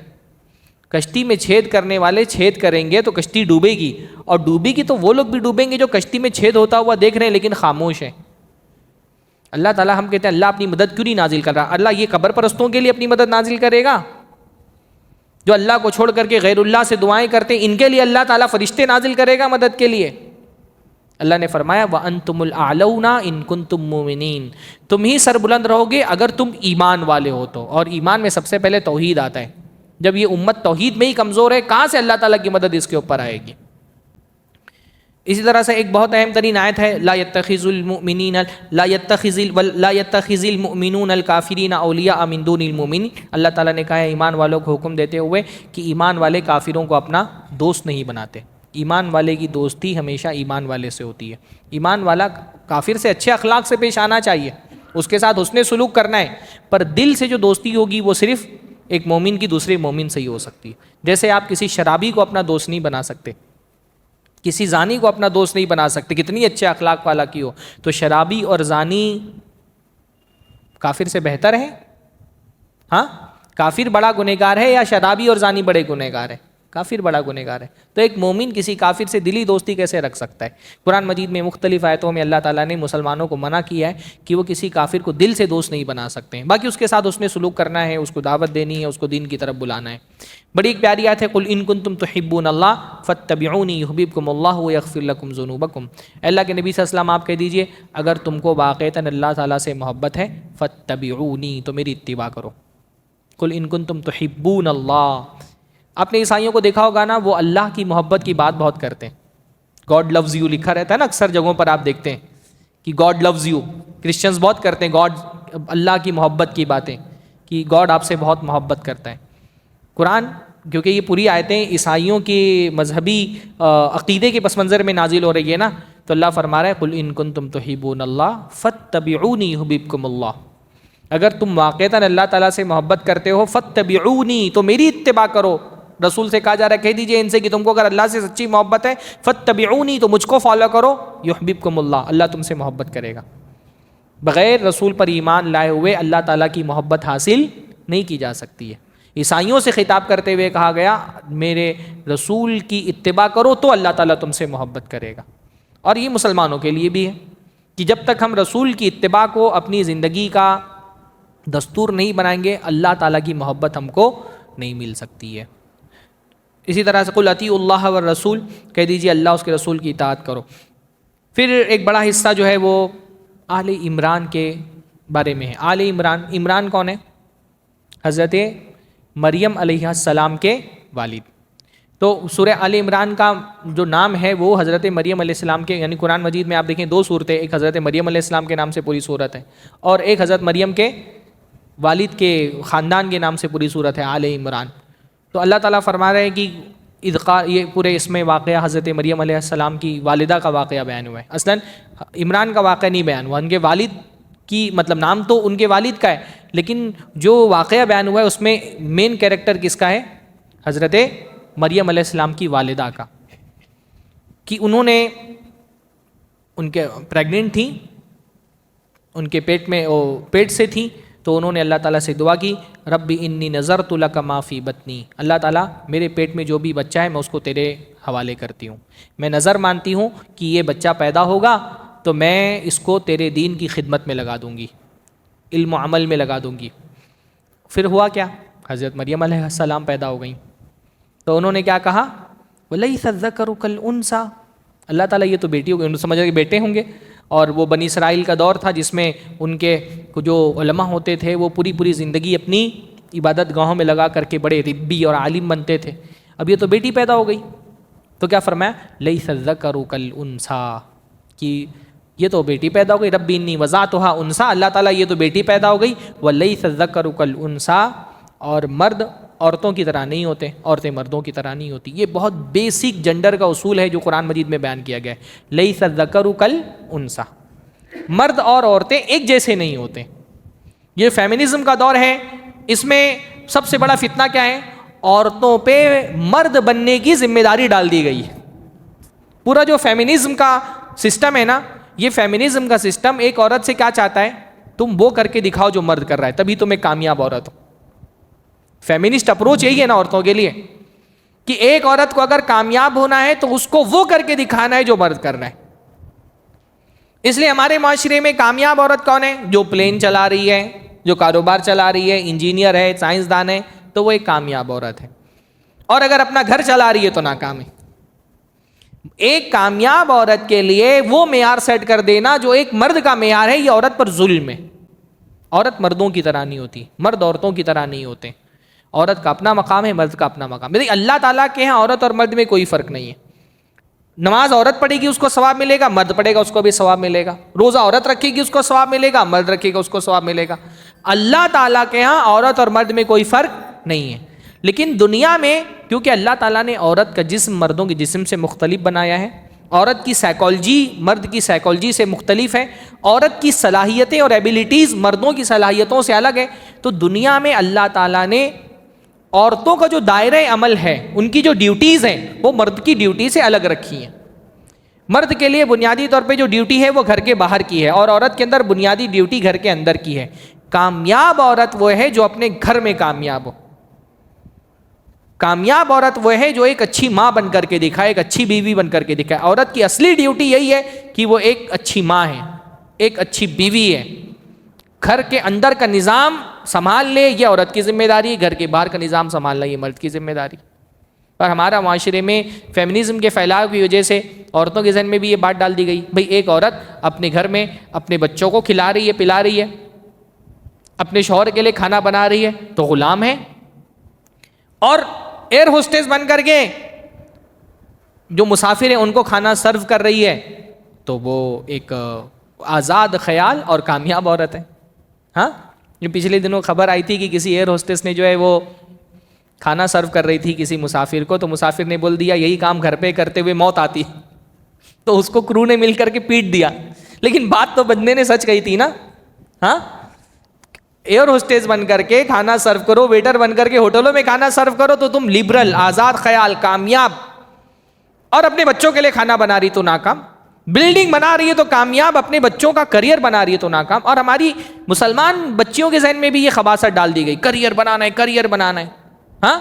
کشتی میں چھید کرنے والے چھید کریں گے تو کشتی ڈوبے گی، اور ڈوبے گی تو وہ لوگ بھی ڈوبیں گے جو کشتی میں چھید ہوتا ہوا دیکھ رہے ہیں لیکن خاموش ہیں۔ اللہ تعالیٰ ہم کہتے ہیں اللہ اپنی مدد کیوں نہیں نازل کر رہا؟ اللہ یہ قبر پرستوں کے لیے اپنی مدد نازل کرے گا؟ جو اللہ کو چھوڑ کر کے غیر اللہ سے دعائیں کرتے ہیں، ان کے لیے اللہ تعالیٰ فرشتے نازل کرے گا مدد کے لیے؟ اللہ نے فرمایا وَأَنْتُمُ الْأَعْلَوْنَ إِن كُنتُم مُؤْمِنِينَ، تم ہی سر بلند رہو گے اگر تم ایمان والے ہو تو۔ اور ایمان میں سب سے پہلے توحید آتا ہے۔ جب یہ امت توحید میں ہی کمزور ہے، کہاں سے اللہ تعالیٰ کی مدد اس کے اوپر آئے گی؟ اسی طرح سے ایک بہت اہم ترین آیت ہے لا يتخذ المؤمنون الکافرین اولیاء من دون المؤمنین۔ اللہ تعالیٰ نے کہا ہے ایمان والوں کو حکم دیتے ہوئے کہ ایمان والے کافروں کو اپنا دوست نہیں بناتے۔ ایمان والے کی دوستی ہمیشہ ایمان والے سے ہوتی ہے۔ ایمان والا کافر سے اچھے اخلاق سے پیش آنا چاہیے، اس کے ساتھ حسن سلوک کرنا ہے، پر دل سے جو دوستی ہوگی وہ صرف ایک مومن کی دوسرے مومن سے ہی ہو سکتی ہے۔ جیسے آپ کسی شرابی کو اپنا دوست نہیں بنا سکتے، کسی زانی کو اپنا دوست نہیں بنا سکتے، کتنی اچھے اخلاق والا کی ہو۔ تو شرابی اور زانی کافر سے بہتر ہے؟ ہاں، کافر بڑا گنہگار ہے یا شرابی اور زانی بڑے گنہگار ہے؟ کافر بڑا گنہگار ہے. تو ایک مومن کسی کافر سے دلی دوستی کیسے رکھ سکتا ہے؟ قرآن مجید میں مختلف آیتوں میں اللہ تعالیٰ نے مسلمانوں کو منع کیا ہے کہ وہ کسی کافر کو دل سے دوست نہیں بنا سکتے ہیں. باقی اس کے ساتھ اس نے سلوک کرنا ہے، اس کو دعوت دینی ہے، اس کو دین کی طرف بلانا ہے. بڑی ایک پیاری آیت ہے، قل ان کنتم تحبون اللہ فاتبعونی یحببکم اللہ ویغفر لکم ذنوبکم. اللہ کے نبی صلی اللہ علیہ وسلم آپ کہہ دیجئے اگر تم کو واقعتاً اللہ تعالیٰ سے محبت ہے فاتبعونی، تو میری اتباع کرو. قل ان کنتم تحبون اللہ. آپ نے عیسائیوں کو دیکھا ہوگا نا، وہ اللہ کی محبت کی بات بہت کرتے ہیں. گاڈ لوز یو لکھا رہتا ہے نا اکثر جگہوں پر، آپ دیکھتے ہیں کہ گاڈ لوز یو. کرسچنز بہت کرتے ہیں گاڈ، اللہ کی محبت کی باتیں، کہ گاڈ آپ سے بہت محبت کرتا ہے. قرآن کیونکہ یہ پوری آیتیں عیسائیوں کے مذہبی عقیدے کے پس منظر میں نازل ہو رہی ہے نا، تو اللہ فرما رہا ہے قل ان کنتم تحبون اللہ فاتبعونی یحببکم اللہ. اگر تم واقعتاً اللہ تعالیٰ سے محبت کرتے ہو فاتبعونی، تو میری اتباع کرو. رسول سے کہا جا رہا ہے کہہ دیجئے ان سے کہ تم کو اگر اللہ سے سچی محبت ہے فاتبعونی، تو مجھ کو فالو کرو، یحببکم اللہ، اللہ تم سے محبت کرے گا. بغیر رسول پر ایمان لائے ہوئے اللہ تعالیٰ کی محبت حاصل نہیں کی جا سکتی ہے. عیسائیوں سے خطاب کرتے ہوئے کہا گیا میرے رسول کی اتباع کرو تو اللہ تعالیٰ تم سے محبت کرے گا. اور یہ مسلمانوں کے لیے بھی ہے کہ جب تک ہم رسول کی اتباع کو اپنی زندگی کا دستور نہیں بنائیں گے اللہ تعالیٰ کی محبت ہم کو نہیں مل سکتی ہے. اسی طرح سے قل اطیعوا اللہ والرسول، کہہ دیجیے اللہ اس کے رسول کی اطاعت کرو. پھر ایک بڑا حصہ جو ہے وہ آل عمران کے بارے میں ہے. آل عمران، عمران کون ہے؟ حضرت مریم علیہ السلام کے والد. تو سورہ آل عمران کا جو نام ہے وہ حضرت مریم علیہ السلام کے، یعنی قرآن مجید میں آپ دیکھیں دو صورتیں، ایک حضرت مریم علیہ السلام کے نام سے پوری صورت ہے اور ایک حضرت مریم کے والد کے خاندان کے نام سے پوری صورت ہے آل عمران. تو اللہ تعالیٰ فرما رہے ہیں کہ یہ پورے اس میں واقعہ حضرت مریم علیہ السلام کی والدہ کا واقعہ بیان ہوا ہے. اصلاً عمران کا واقعہ نہیں بیان ہوا، ان کے والد کی مطلب نام تو ان کے والد کا ہے، لیکن جو واقعہ بیان ہوا ہے اس میں مین کیریکٹر کس کا ہے؟ حضرت مریم علیہ السلام کی والدہ کا، کہ انہوں نے ان کے پریگننٹ تھیں، ان کے پیٹ میں پیٹ سے تھیں، تو انہوں نے اللہ تعالیٰ سے دعا کی رب انی نذرت لک ما فی بطنی، اللہ تعالیٰ میرے پیٹ میں جو بھی بچہ ہے میں اس کو تیرے حوالے کرتی ہوں، میں نظر مانتی ہوں کہ یہ بچہ پیدا ہوگا تو میں اس کو تیرے دین کی خدمت میں لگا دوں گی، علم و عمل میں لگا دوں گی. پھر ہوا کیا؟ حضرت مریم علیہ السلام پیدا ہو گئیں. تو انہوں نے کیا کہا؟ وَلَيْسَ الذَّكَرُ كَالْأُنثَىٰ، اللہ تعالیٰ یہ تو بیٹی ہو گئی، انہوں نے سمجھا کہ بیٹے ہوں گے. اور وہ بنی اسرائیل کا دور تھا جس میں ان کے جو علماء ہوتے تھے وہ پوری زندگی اپنی عبادت گاہوں میں لگا کر کے بڑے ربی اور عالم بنتے تھے. اب یہ تو بیٹی پیدا ہو گئی، تو کیا فرمایا؟ لَيْسَ الذَّكَرُ كَالْأُنثَىٰ، کہ یہ تو بیٹی پیدا ہو گئی، رب انی وضعتها انثیٰ، اللہ تعالیٰ یہ تو بیٹی پیدا ہو گئی. وَلَيْسَ الذَّكَرُ كَالْأُنثىٰ، اور مرد عورتوں کی طرح نہیں ہوتے، عورتیں مردوں کی طرح نہیں ہوتی. یہ بہت بیسک جنڈر کا اصول ہے جو قرآن مجید میں بیان کیا گیا ہے. لَيْسَ الذَّكَرُ كَالْأُنثىٰ، مرد اور عورتیں ایک جیسے نہیں ہوتے. یہ فیمنزم کا دور ہے، اس میں سب سے بڑا فتنہ کیا ہے؟ عورتوں پہ مرد بننے کی ذمہ داری ڈال دی گئی ہے. پورا جو فیمنزم کا سسٹم ہے نا، یہ فیمنزم کا سسٹم ایک عورت سے کیا چاہتا ہے؟ تم وہ کر کے دکھاؤ جو مرد کر رہا ہے، تبھی تم ایک کامیاب عورت ہو. فیمنسٹ اپروچ یہی ہے نا عورتوں کے لیے، کہ ایک عورت کو اگر کامیاب ہونا ہے تو اس کو وہ کر کے دکھانا ہے جو مرد کر رہا ہے. اس لیے ہمارے معاشرے میں کامیاب عورت کون ہے؟ جو پلین چلا رہی ہے، جو کاروبار چلا رہی ہے، انجینئر ہے، سائنسدان ہے، تو وہ ایک کامیاب عورت ہے. اور اگر اپنا گھر چلا رہی ہے تو ناکام ہے. ایک کامیاب عورت کے لیے وہ معیار سیٹ کر دینا جو ایک مرد کا معیار ہے، یہ عورت پر ظلم ہے. عورت مردوں کی طرح نہیں ہوتی، مرد عورتوں کی طرح نہیں ہوتے. عورت کا اپنا مقام ہے، مرد کا اپنا مقام ہے. اللہ تعالیٰ کے ہاں عورت اور مرد میں کوئی فرق نہیں ہے. نماز عورت پڑھے گی اس کو ثواب ملے گا، مرد پڑھے گا اس کو بھی ثواب ملے گا. روزہ عورت رکھے گی اس کو ثواب ملے گا، مرد رکھے گا اس کو ثواب ملے گا. اللہ تعالیٰ کے ہاں عورت اور مرد میں کوئی فرق نہیں ہے. لیکن دنیا میں کیونکہ اللہ تعالیٰ نے عورت کا جسم مردوں کے جسم سے مختلف بنایا ہے، عورت کی سائیکالوجی مرد کی سائیکالوجی سے مختلف ہے، عورت کی صلاحیتیں اور ایبیلٹیز مردوں کی صلاحیتوں سے الگ ہے، تو دنیا میں اللہ تعالیٰ نے عورتوں کا جو دائرہ عمل ہے، ان کی جو ڈیوٹیز ہیں وہ مرد کی ڈیوٹی سے الگ رکھی ہیں. مرد کے لیے بنیادی طور پہ جو ڈیوٹی ہے وہ گھر کے باہر کی ہے، اور عورت کے اندر بنیادی ڈیوٹی گھر کے اندر کی ہے. کامیاب عورت وہ ہے جو اپنے گھر میں کامیاب ہو. کامیاب عورت وہ ہے جو ایک اچھی ماں بن کر کے دکھائے، ایک اچھی بیوی بن کر کے دکھائے. عورت کی اصلی ڈیوٹی یہی ہے کہ وہ ایک اچھی ماں ہے، ایک اچھی بیوی ہے. گھر کے اندر کا نظام سنبھال لے یہ عورت کی ذمہ داری، گھر کے باہر کا نظام سنبھالنا یہ مرد کی ذمہ داری. اور ہمارا معاشرے میں فیمنزم کے پھیلاؤ کی وجہ سے عورتوں کے ذہن میں بھی یہ بات ڈال دی گئی، بھئی ایک عورت اپنے گھر میں اپنے بچوں کو کھلا رہی ہے، پلا رہی ہے، اپنے شوہر کے لیے کھانا بنا رہی ہے تو غلام ہے. اور ایئر ہوسٹس بن کر کے جو مسافر ہیں ان کو کھانا سرو کر رہی ہے تو وہ ایک آزاد خیال اور کامیاب عورت ہے. ہاں، جو پچھلے دنوں خبر آئی تھی کہ کسی ایئر ہوسٹس نے جو ہے وہ کھانا سرو کر رہی تھی کسی مسافر کو، تو مسافر نے بول دیا یہی کام گھر پہ کرتے ہوئے موت آتی، تو اس کو کرو نے مل کر کے پیٹ دیا. لیکن بات تو بندے نے سچ کہی تھی نا. ہاں، ایئر ہوسٹس بن کر کے کھانا سرو کرو، ویٹر بن کر کے ہوٹلوں میں کھانا سرو کرو تو تم لبرل، آزاد خیال، کامیاب. اور اپنے بچوں کے لیے کھانا بنا رہی تو ناکام، بلڈنگ بنا رہی ہے تو کامیاب، اپنے بچوں کا کریئر بنا رہی ہے تو ناکام. اور ہماری مسلمان بچیوں کے ذہن میں بھی یہ خباثت ڈال دی گئی، کریئر بنانا ہے، کریئر بنانا ہے. ہاں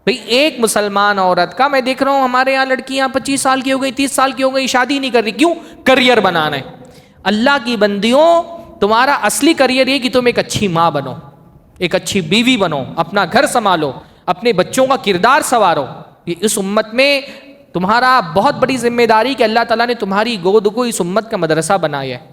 بھئی ایک مسلمان عورت کا، میں دیکھ رہا ہوں ہمارے یہاں لڑکیاں 25 سال کی ہو گئی، 30 سال کی ہو گئی، شادی نہیں کر رہی. کیوں؟ کریئر بنانا ہے. اللہ کی بندیوں، تمہارا اصلی کریئر یہ کہ تم ایک اچھی ماں بنو، ایک اچھی بیوی بنو، اپنا گھر سنبھالو، اپنے بچوں کا کردار سنوارو. یہ اس امت میں تمہارا بہت بڑی ذمہ داری کہ اللہ تعالیٰ نے تمہاری گود کو اس امت کا مدرسہ بنایا ہے.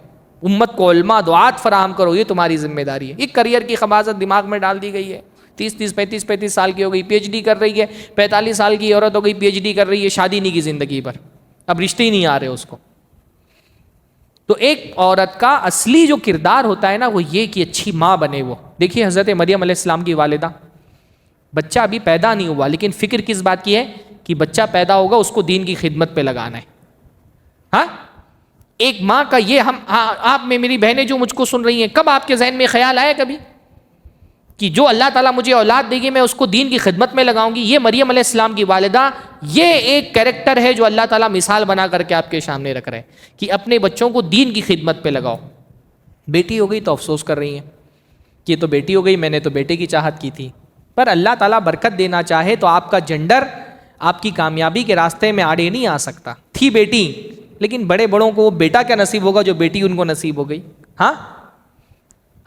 امت کو علماء دعات فراہم کرو، یہ تمہاری ذمہ داری ہے. ایک کریئر کی خباثت دماغ میں ڈال دی گئی ہے. 35 سال کی ہو گئی، پی ایچ ڈی کر رہی ہے، 45 سال کی عورت ہو گئی، پی ایچ ڈی کر رہی ہے، شادی نہیں کی زندگی پر، اب رشتے ہی نہیں آ رہے اس کو. تو ایک عورت کا اصلی جو کردار ہوتا ہے نا وہ یہ کہ اچھی ماں بنے. وہ دیکھیے حضرت مریم علیہ السلام کی والدہ، بچہ ابھی پیدا نہیں ہوا لیکن فکر کس بات کی ہے کہ بچہ پیدا ہوگا اس کو دین کی خدمت پہ لگانا ہے. ہاں، ایک ماں کا یہ آپ میں میری بہنیں جو مجھ کو سن رہی ہیں، کب آپ کے ذہن میں خیال آیا کبھی کہ جو اللہ تعالیٰ مجھے اولاد دے گی میں اس کو دین کی خدمت میں لگاؤں گی؟ یہ مریم علیہ السلام کی والدہ، یہ ایک کریکٹر ہے جو اللہ تعالیٰ مثال بنا کر کے آپ کے سامنے رکھ رہے ہیں کہ اپنے بچوں کو دین کی خدمت پہ لگاؤ. بیٹی ہو گئی تو افسوس کر رہی ہیں کہ یہ تو بیٹی ہو گئی، میں نے تو بیٹے کی چاہت کی تھی. پر اللہ تعالیٰ برکت دینا چاہے تو آپ کا جنڈر آپ کی کامیابی کے راستے میں آڑے نہیں آ سکتا. تھی بیٹی لیکن بڑے بڑوں کو بیٹا کیا نصیب ہوگا جو بیٹی ان کو نصیب ہو گئی. ہاں،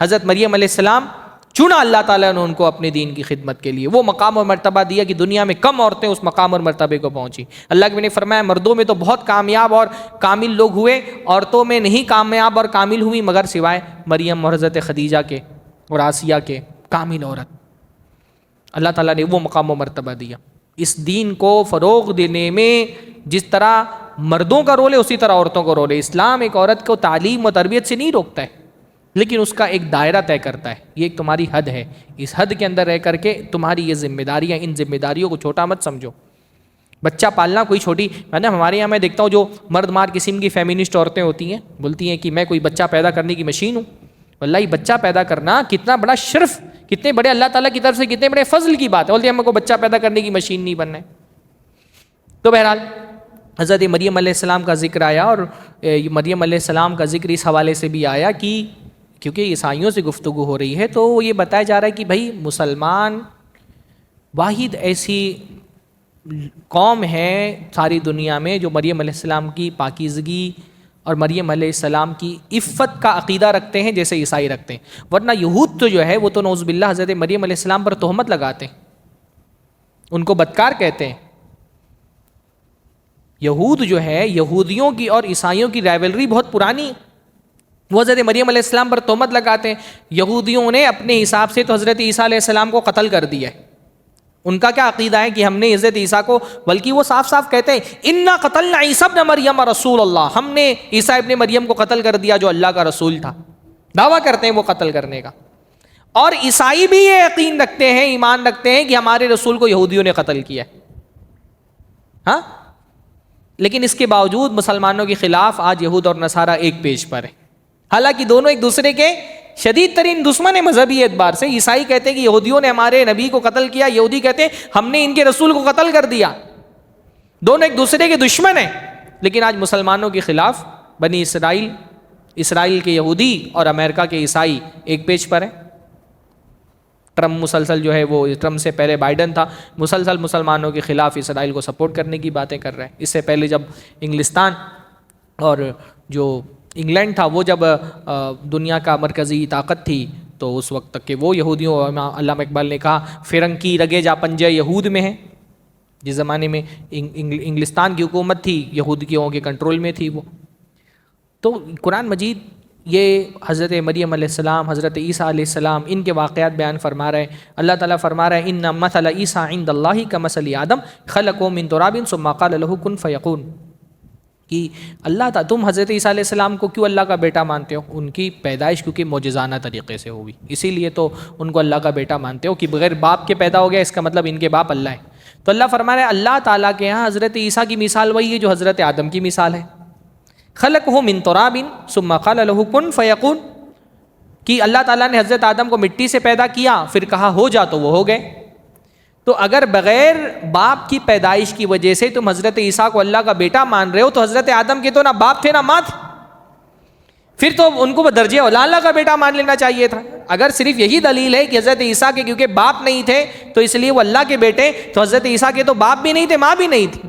حضرت مریم علیہ السلام چنا اللہ تعالیٰ نے ان کو اپنے دین کی خدمت کے لیے، وہ مقام اور مرتبہ دیا کہ دنیا میں کم عورتیں اس مقام اور مرتبے کو پہنچی. اللہ کے نے فرمایا مردوں میں تو بہت کامیاب اور کامل لوگ ہوئے، عورتوں میں نہیں کامیاب اور کامل ہوئی مگر سوائے مریم اور حضرت خدیجہ کے اور آسیہ کے. کامل عورت اللہ تعالیٰ نے وہ مقام و مرتبہ دیا. اس دین کو فروغ دینے میں جس طرح مردوں کا رول ہے اسی طرح عورتوں کا رول ہے. اسلام ایک عورت کو تعلیم و تربیت سے نہیں روکتا ہے لیکن اس کا ایک دائرہ طے کرتا ہے. یہ ایک تمہاری حد ہے، اس حد کے اندر رہ کر کے تمہاری یہ ذمہ داریاں، ان ذمہ داریوں کو چھوٹا مت سمجھو. بچہ پالنا کوئی چھوٹی، ہمارے یہاں میں دیکھتا ہوں جو مرد مار قسم کی فیمنسٹ عورتیں ہوتی ہیں، بولتی ہیں کہ میں کوئی بچہ پیدا کرنے کی مشین ہوں. واللہ یہ بچہ پیدا کرنا کتنا بڑا شرف، کتنے بڑے اللہ تعالیٰ کی طرف سے کتنے بڑے فضل کی بات ہے. بولتے ہیں ہم کو بچہ پیدا کرنے کی مشین نہیں بننا ہے. تو بہرحال حضرت مریم علیہ السلام کا ذکر آیا، اور مریم علیہ السلام کا ذکر اس حوالے سے بھی آیا کہ کیونکہ عیسائیوں سے گفتگو ہو رہی ہے تو یہ بتایا جا رہا ہے کہ بھائی مسلمان واحد ایسی قوم ہے ساری دنیا میں جو مریم علیہ السلام کی پاکیزگی اور مریم علیہ السلام کی عفت کا عقیدہ رکھتے ہیں جیسے عیسائی رکھتے ہیں. ورنہ یہود تو جو ہے وہ تو نعوذ باللہ حضرت مریم علیہ السلام پر تہمت لگاتے ہیں، ان کو بدکار کہتے ہیں. یہود جو ہے، یہودیوں کی اور عیسائیوں کی رائیولری بہت پرانی ہے. وہ حضرت مریم علیہ السلام پر تہمت لگاتے ہیں. یہودیوں نے اپنے حساب سے تو حضرت عیسیٰ علیہ السلام کو قتل کر دیا ہے. ان کا کیا عقیدہ ہے کہ ہم نے حضرت عیسیٰ کو، بلکہ وہ صاف صاف کہتے ہیں انا قتلنا عیسیٰ ابن مریم رسول اللہ، ہم نے عیسیٰ ابن مریم کو قتل کر دیا جو اللہ کا رسول تھا. دعویٰ کرتے ہیں وہ قتل کرنے کا. اور عیسائی بھی یہ یقین رکھتے ہیں، ایمان رکھتے ہیں کہ ہمارے رسول کو یہودیوں نے قتل کیا. ہاں، لیکن اس کے باوجود مسلمانوں کے خلاف آج یہود اور نصارہ ایک پیج پر ہے. حالانکہ دونوں ایک دوسرے کے شدید ترین دشمن ہیں مذہبی اعتبار سے. عیسائی کہتے ہیں کہ یہودیوں نے ہمارے نبی کو قتل کیا، یہودی کہتے ہیں ہم نے ان کے رسول کو قتل کر دیا. دونوں ایک دوسرے کے دشمن ہیں. لیکن آج مسلمانوں کے خلاف بنی اسرائیل کے یہودی اور امریکہ کے عیسائی ایک پیج پر ہیں. ٹرمپ مسلسل جو ہے وہ ٹرمپ سے پہلے بائیڈن تھا، مسلسل مسلمانوں کے خلاف اسرائیل کو سپورٹ کرنے کی باتیں کر رہے ہیں. اس سے پہلے جب انگلستان اور جو انگلینڈ تھا وہ جب دنیا کا مرکزی طاقت تھی تو اس وقت تک کہ وہ یہودیوں، علامہ اقبال نے کہا فرنگ کی رگے جا پنجے یہود میں ہیں. جس زمانے میں انگلستان کی حکومت تھی یہودیوں کے کنٹرول میں تھی وہ. تو قرآن مجید یہ حضرت مریم علیہ السلام، حضرت عیسیٰ علیہ السلام، ان کے واقعات بیان فرما رہے ہیں. اللہ تعالیٰ فرما رہے ہیں ان مثل عیسیٰ عند اللہ کمثل آدم خلقہ من تراب ثم قال له کن فیکون. کہ اللہ تعالیٰ، تم حضرت عیسیٰ علیہ السلام کو کیوں اللہ کا بیٹا مانتے ہو؟ ان کی پیدائش کیونکہ معجزانہ طریقے سے ہوئی، اسی لیے تو ان کو اللہ کا بیٹا مانتے ہو کہ بغیر باپ کے پیدا ہو گیا، اس کا مطلب ان کے باپ اللہ ہے. تو اللہ فرما رہے ہیں اللہ تعالیٰ کے یہاں حضرت عیسیٰ کی مثال وہی ہے جو حضرت آدم کی مثال ہے. خلقہ من تراب ثم قال له کن فیکون. کہ اللہ تعالیٰ نے حضرت آدم کو مٹی سے پیدا کیا، پھر کہا ہو جا تو وہ ہو گئے. تو اگر بغیر باپ کی پیدائش کی وجہ سے تم حضرت عیسیٰ کو اللہ کا بیٹا مان رہے ہو تو حضرت آدم کے تو نہ باپ تھے نہ ماں تھے، پھر تو ان کو درجے اولا اللہ کا بیٹا مان لینا چاہیے تھا. اگر صرف یہی دلیل ہے کہ حضرت عیسیٰ کے کیونکہ باپ نہیں تھے تو اس لیے وہ اللہ کے بیٹے، تو حضرت عیسیٰ کے تو باپ بھی نہیں تھے ماں بھی نہیں تھی،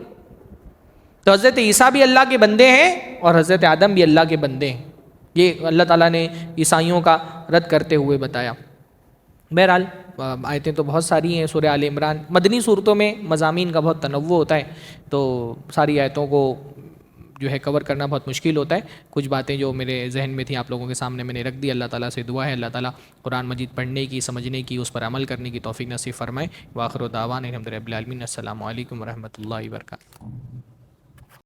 تو حضرت عیسیٰ بھی اللہ کے بندے ہیں اور حضرت آدم بھی اللہ کے بندے ہیں. یہ اللہ تعالیٰ نے عیسائیوں کا رد کرتے ہوئے بتایا. بہرحال آیتیں تو بہت ساری ہیں. سورہ آل عمران، مدنی صورتوں میں مضامین کا بہت تنوع ہوتا ہے تو ساری آیتوں کو جو ہے کور کرنا بہت مشکل ہوتا ہے. کچھ باتیں جو میرے ذہن میں تھیں آپ لوگوں کے سامنے میں نے رکھ دی. اللہ تعالیٰ سے دعا ہے اللہ تعالیٰ قرآن مجید پڑھنے کی، سمجھنے کی، اس پر عمل کرنے کی توفیق نصیب فرمائے. وآخر دعوانا الحمد للہ رب العالمین. السلام علیکم ورحمۃ اللہ وبرکاتہ.